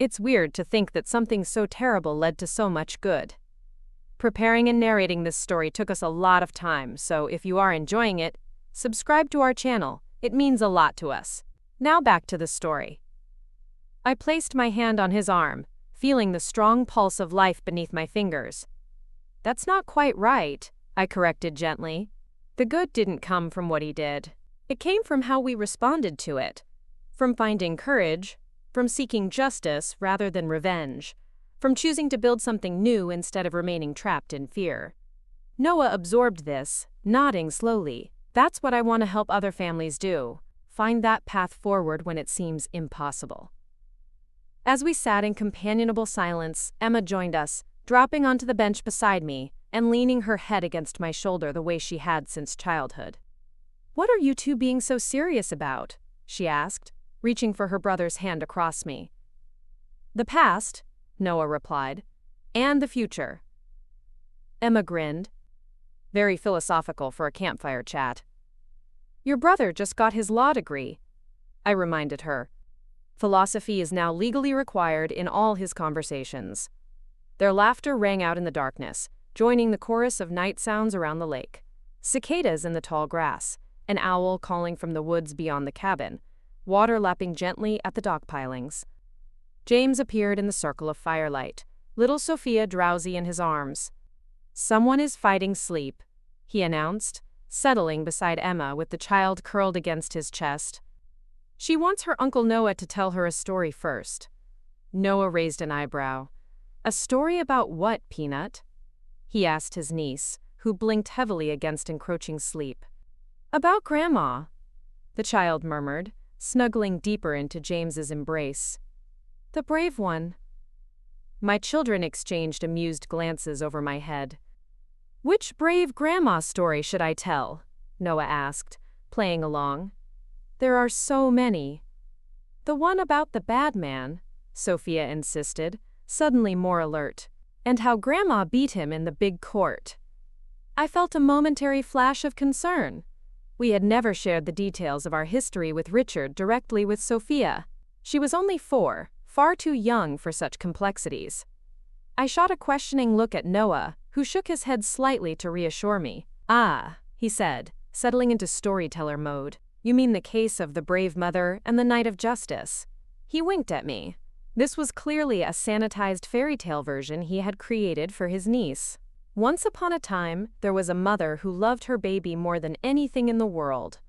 It's weird to think that something so terrible led to so much good. Preparing and narrating this story took us a lot of time, so if you are enjoying it, subscribe to our channel. It means a lot to us. Now back to the story. I placed my hand on his arm, feeling the strong pulse of life beneath my fingers. "That's not quite right," I corrected gently. "The good didn't come from what he did. It came from how we responded to it. From finding courage, from seeking justice rather than revenge, from choosing to build something new instead of remaining trapped in fear." Noah absorbed this, nodding slowly. "That's what I want to help other families do. Find that path forward when it seems impossible." As we sat in companionable silence, Emma joined us, dropping onto the bench beside me and leaning her head against my shoulder the way she had since childhood. "What are you two being so serious about?" she asked, reaching for her brother's hand across me. "The past," Noah replied, "and the future." Emma grinned. Very philosophical for a campfire chat. "Your brother just got his law degree," I reminded her. "Philosophy is now legally required in all his conversations." Their laughter rang out in the darkness, joining the chorus of night sounds around the lake. Cicadas in the tall grass, an owl calling from the woods beyond the cabin, water lapping gently at the dock pilings. James appeared in the circle of firelight, little Sophia drowsy in his arms. "Someone is fighting sleep," he announced, settling beside Emma with the child curled against his chest. "She wants her Uncle Noah to tell her a story first." Noah raised an eyebrow. "A story about what, Peanut?" he asked his niece, who blinked heavily against encroaching sleep. "About Grandma," the child murmured, snuggling deeper into James's embrace. "The brave one." My children exchanged amused glances over my head. "Which brave grandma story should I tell?" Noah asked, playing along. "There are so many." "The one about the bad man," Sophia insisted, suddenly more alert, "and how Grandma beat him in the big court." I felt a momentary flash of concern. We had never shared the details of our history with Richard directly with Sophia. She was only 4, far too young for such complexities. I shot a questioning look at Noah, who shook his head slightly to reassure me. "Ah," he said, settling into storyteller mode. "You mean the case of the brave mother and the knight of justice." He winked at me. This was clearly a sanitized fairy tale version he had created for his niece. Once upon a time, there was a mother who loved her baby more than anything in the world.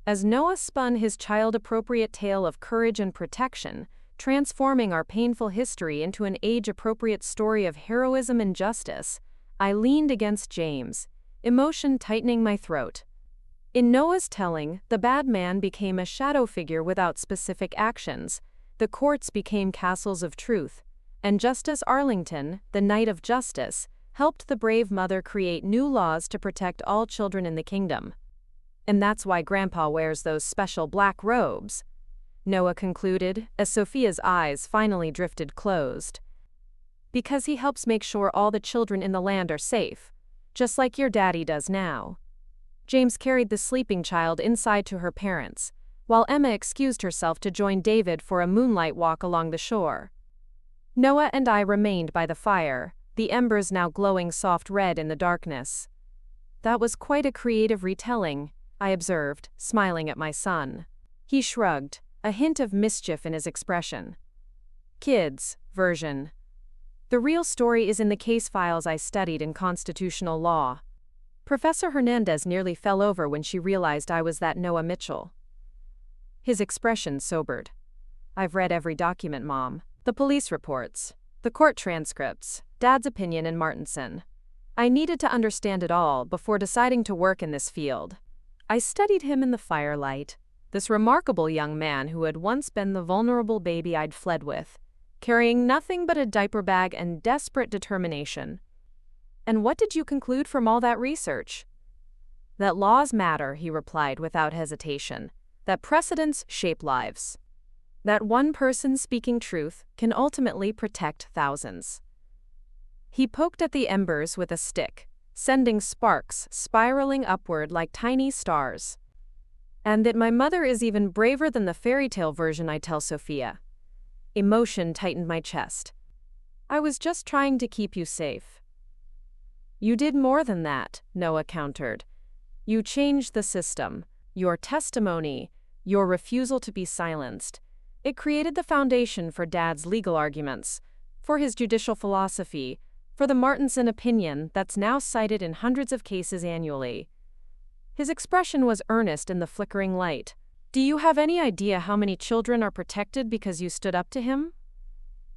As Noah spun his child-appropriate tale of courage and protection, transforming our painful history into an age-appropriate story of heroism and justice, I leaned against James, emotion tightening my throat. In Noah's telling, the bad man became a shadow figure without specific actions. The courts became castles of truth, and Justice Arlington, the Knight of Justice, helped the brave mother create new laws to protect all children in the kingdom. "And that's why Grandpa wears those special black robes," Noah concluded, as Sophia's eyes finally drifted closed. "Because he helps make sure all the children in the land are safe, just like your daddy does now." James carried the sleeping child inside to her parents, while Emma excused herself to join David for a moonlight walk along the shore. Noah and I remained by the fire, the embers now glowing soft red in the darkness. "That was quite a creative retelling," I observed, smiling at my son. He shrugged, a hint of mischief in his expression. "Kids' version. The real story is in the case files I studied in constitutional law." Professor Hernandez nearly fell over when she realized I was that Noah Mitchell. His expression sobered. "I've read every document, Mom. The police reports, the court transcripts, Dad's opinion and Martinson. I needed to understand it all before deciding to work in this field." I studied him in the firelight, this remarkable young man who had once been the vulnerable baby I'd fled with, carrying nothing but a diaper bag and desperate determination. "And what did you conclude from all that research?" "That laws matter," he replied without hesitation, "that precedents shape lives, that one person speaking truth can ultimately protect thousands." He poked at the embers with a stick, sending sparks spiraling upward like tiny stars. "And that my mother is even braver than the fairy tale version I tell Sophia." Emotion tightened my chest. "I was just trying to keep you safe." You did more than that, Noah countered. You changed the system. Your testimony, your refusal to be silenced. It created the foundation for Dad's legal arguments, for his judicial philosophy, for the Martinson opinion that's now cited in hundreds of cases annually. His expression was earnest in the flickering light. Do you have any idea how many children are protected because you stood up to him?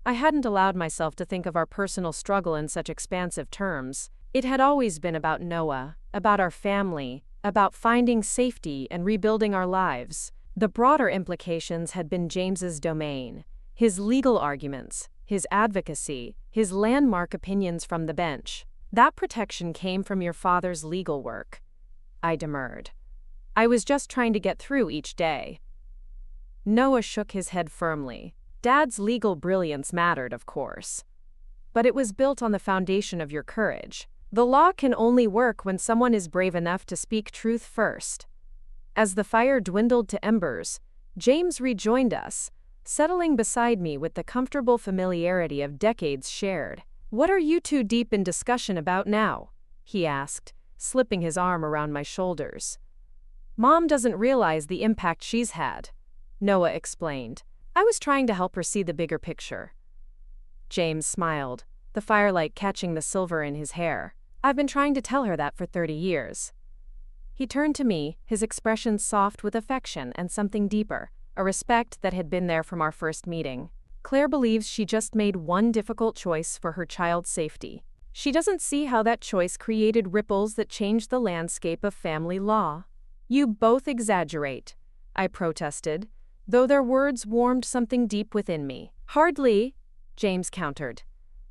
I hadn't allowed myself to think of our personal struggle in such expansive terms. It had always been about Noah, about our family, about finding safety and rebuilding our lives. The broader implications had been James's domain, his legal arguments, his advocacy, his landmark opinions from the bench. That protection came from your father's legal work. I demurred. I was just trying to get through each day. Noah shook his head firmly. Dad's legal brilliance mattered, of course. But it was built on the foundation of your courage. The law can only work when someone is brave enough to speak truth first. As the fire dwindled to embers, James rejoined us, settling beside me with the comfortable familiarity of decades shared. What are you two deep in discussion about now? He asked, slipping his arm around my shoulders. Mom doesn't realize the impact she's had, Noah explained. I was trying to help her see the bigger picture. James smiled, the firelight catching the silver in his hair. I've been trying to tell her that for 30 years. He turned to me, his expression soft with affection and something deeper, a respect that had been there from our first meeting. Claire believes she just made one difficult choice for her child's safety. She doesn't see how that choice created ripples that changed the landscape of family law. You both exaggerate, I protested, though their words warmed something deep within me. Hardly, James countered.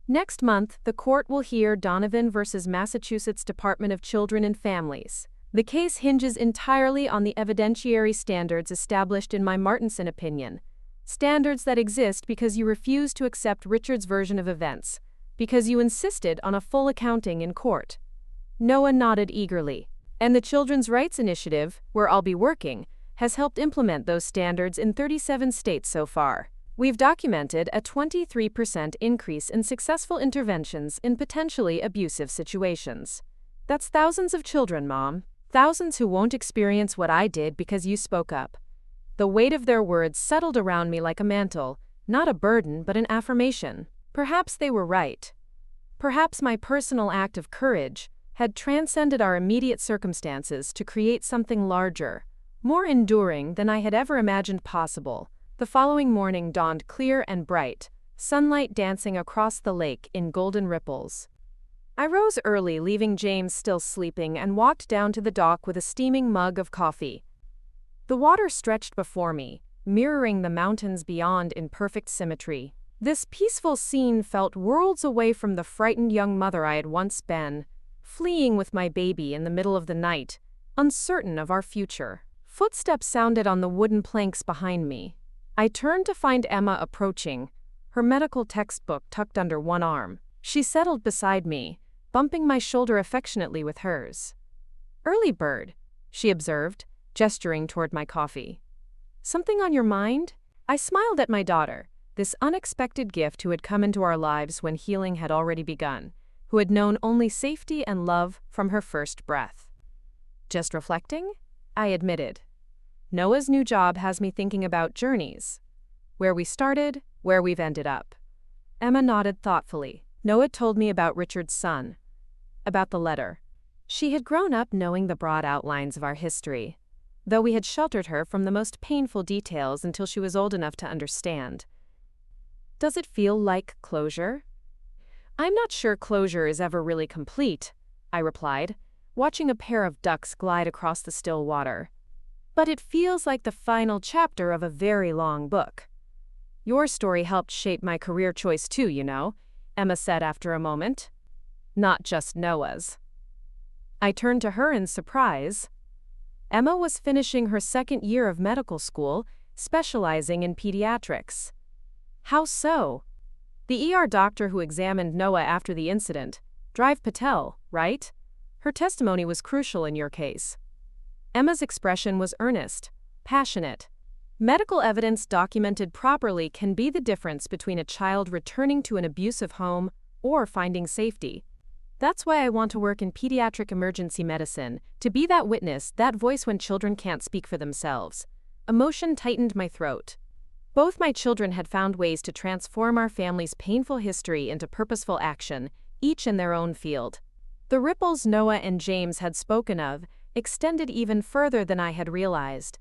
Next month, the court will hear Donovan versus Massachusetts Department of Children and Families. The case hinges entirely on the evidentiary standards established in my Martinson opinion. Standards that exist because you refused to accept Richard's version of events, because you insisted on a full accounting in court. Noah nodded eagerly. And the Children's Rights Initiative, where I'll be working, has helped implement those standards in 37 states so far. We've documented a 23% increase in successful interventions in potentially abusive situations. That's thousands of children, Mom. Thousands who won't experience what I did because you spoke up. The weight of their words settled around me like a mantle, not a burden but an affirmation. Perhaps they were right. Perhaps my personal act of courage had transcended our immediate circumstances to create something larger, more enduring than I had ever imagined possible. The following morning dawned clear and bright, sunlight dancing across the lake in golden ripples. I rose early, leaving James still sleeping, and walked down to the dock with a steaming mug of coffee. The water stretched before me, mirroring the mountains beyond in perfect symmetry. This peaceful scene felt worlds away from the frightened young mother I had once been, fleeing with my baby in the middle of the night, uncertain of our future. Footsteps sounded on the wooden planks behind me. I turned to find Emma approaching, her medical textbook tucked under one arm. She settled beside me, bumping my shoulder affectionately with hers. "Early bird," she observed, gesturing toward my coffee. "Something on your mind?" I smiled at my daughter, this unexpected gift who had come into our lives when healing had already begun, who had known only safety and love from her first breath. "Just reflecting?" I admitted. "Noah's new job has me thinking about journeys. Where we started, where we've ended up." Emma nodded thoughtfully. Noah told me about Richard's son, about the letter. She had grown up knowing the broad outlines of our history, though we had sheltered her from the most painful details until she was old enough to understand. "Does it feel like closure?" "I'm not sure closure is ever really complete," I replied, watching a pair of ducks glide across the still water. "But it feels like the final chapter of a very long book." "Your story helped shape my career choice too, you know," Emma said after a moment. "Not just Noah's." I turned to her in surprise. Emma was finishing her second year of medical school, specializing in pediatrics. "How so?" "The ER doctor who examined Noah after the incident, Drive Patel, right? Her testimony was crucial in your case." Emma's expression was earnest, passionate. Medical evidence documented properly can be the difference between a child returning to an abusive home or finding safety. That's why I want to work in pediatric emergency medicine, to be that witness, that voice when children can't speak for themselves. Emotion tightened my throat. Both my children had found ways to transform our family's painful history into purposeful action, each in their own field. The ripples Noah and James had spoken of extended even further than I had realized.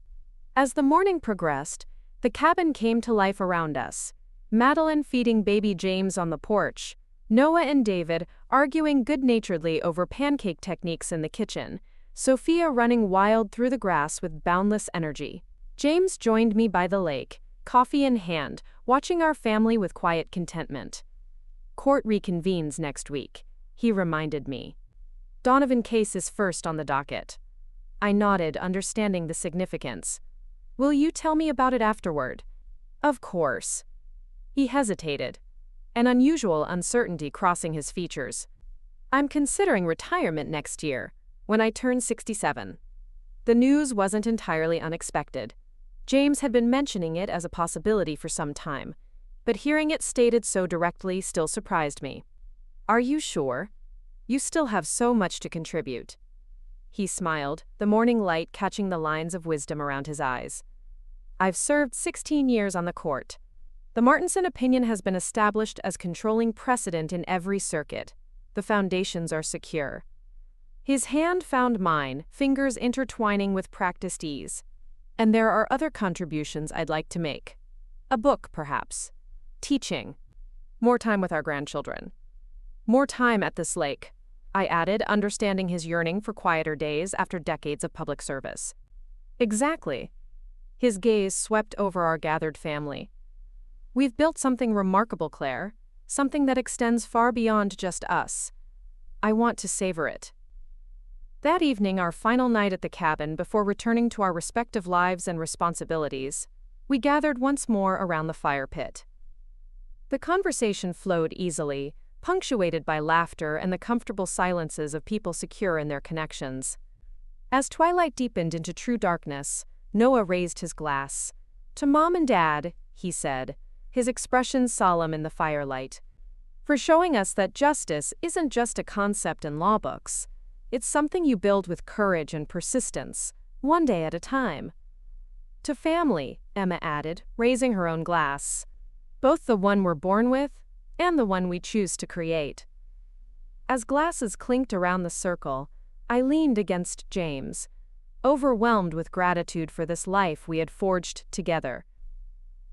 As the morning progressed, the cabin came to life around us. Madeline feeding baby James on the porch, Noah and David arguing good-naturedly over pancake techniques in the kitchen, Sophia running wild through the grass with boundless energy. James joined me by the lake, coffee in hand, watching our family with quiet contentment. Court reconvenes next week, he reminded me. Donovan case is first on the docket. I nodded, understanding the significance. Will you tell me about it afterward? Of course. He hesitated, an unusual uncertainty crossing his features. I'm considering retirement next year, when I turn 67. The news wasn't entirely unexpected. James had been mentioning it as a possibility for some time, but hearing it stated so directly still surprised me. Are you sure? You still have so much to contribute. He smiled, the morning light catching the lines of wisdom around his eyes. I've served 16 years on the court. The Martinson opinion has been established as controlling precedent in every circuit. The foundations are secure. His hand found mine, fingers intertwining with practiced ease. And there are other contributions I'd like to make. A book, perhaps. Teaching. More time with our grandchildren. More time at this lake, I added, understanding his yearning for quieter days after decades of public service. Exactly. His gaze swept over our gathered family. We've built something remarkable, Claire, something that extends far beyond just us. I want to savor it. That evening, our final night at the cabin before returning to our respective lives and responsibilities, we gathered once more around the fire pit. The conversation flowed easily, punctuated by laughter and the comfortable silences of people secure in their connections. As twilight deepened into true darkness, Noah raised his glass. To Mom and Dad, he said, his expression solemn in the firelight, for showing us that justice isn't just a concept in law books. It's something you build with courage and persistence, one day at a time. To family, Emma added, raising her own glass. Both the one we're born with and the one we choose to create. As glasses clinked around the circle, I leaned against James, overwhelmed with gratitude for this life we had forged together.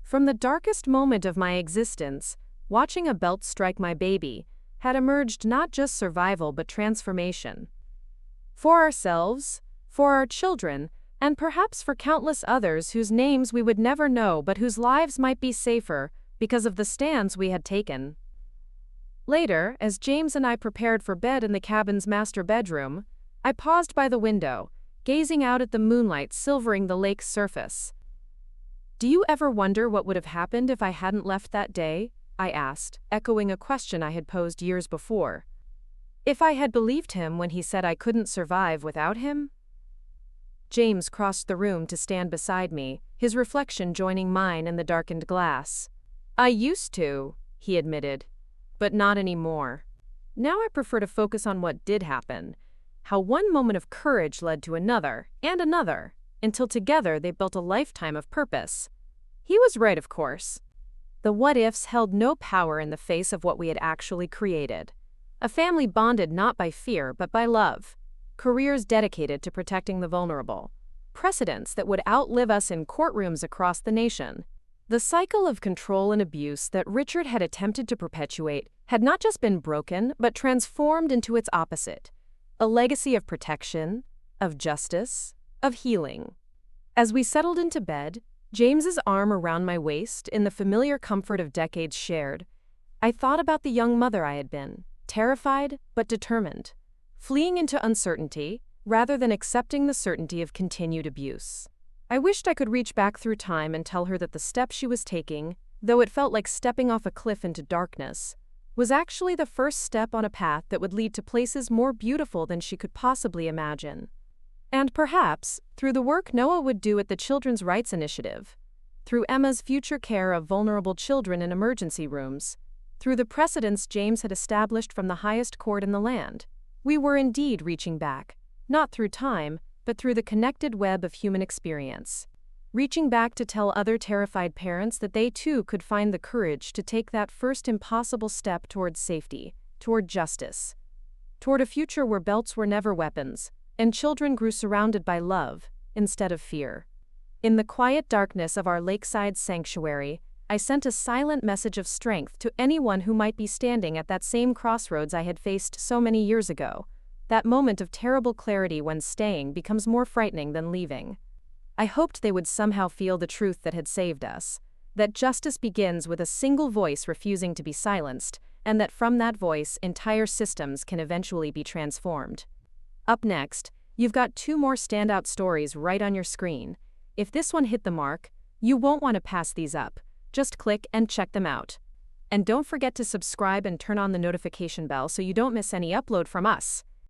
From the darkest moment of my existence, watching a belt strike my baby had emerged not just survival but transformation. For ourselves, for our children, and perhaps for countless others whose names we would never know but whose lives might be safer because of the stands we had taken. Later, as James and I prepared for bed in the cabin's master bedroom, I paused by the window, gazing out at the moonlight silvering the lake's surface. Do you ever wonder what would have happened if I hadn't left that day? I asked, echoing a question I had posed years before. If I had believed him when he said I couldn't survive without him? James crossed the room to stand beside me, his reflection joining mine in the darkened glass. I used to, he admitted, but not anymore. Now I prefer to focus on what did happen, how one moment of courage led to another, and another, until together they built a lifetime of purpose. He was right, of course. The what-ifs held no power in the face of what we had actually created. A family bonded not by fear but by love. Careers dedicated to protecting the vulnerable. Precedents that would outlive us in courtrooms across the nation. The cycle of control and abuse that Richard had attempted to perpetuate had not just been broken but transformed into its opposite. A legacy of protection, of justice, of healing. As we settled into bed, James's arm around my waist in the familiar comfort of decades shared, I thought about the young mother I had been, terrified but determined, fleeing into uncertainty rather than accepting the certainty of continued abuse. I wished I could reach back through time and tell her that the step she was taking, though it felt like stepping off a cliff into darkness, was actually the first step on a path that would lead to places more beautiful than she could possibly imagine. And perhaps, through the work Noah would do at the Children's Rights Initiative, through Emma's future care of vulnerable children in emergency rooms, Through the precedents James had established from the highest court in the land, we were indeed reaching back, not through time, but through the connected web of human experience. Reaching back to tell other terrified parents that they too could find the courage to take that first impossible step toward safety, toward justice, toward a future where belts were never weapons, and children grew surrounded by love, instead of fear. In the quiet darkness of our lakeside sanctuary, I sent a silent message of strength to anyone who might be standing at that same crossroads I had faced so many years ago, that moment of terrible clarity when staying becomes more frightening than leaving. I hoped they would somehow feel the truth that had saved us, that justice begins with a single voice refusing to be silenced, and that from that voice, entire systems can eventually be transformed. Up next, you've got 2 more standout stories right on your screen. If this one hit the mark, you won't want to pass these up. Just click and check them out. And don't forget to subscribe and turn on the notification bell so you don't miss any upload from us.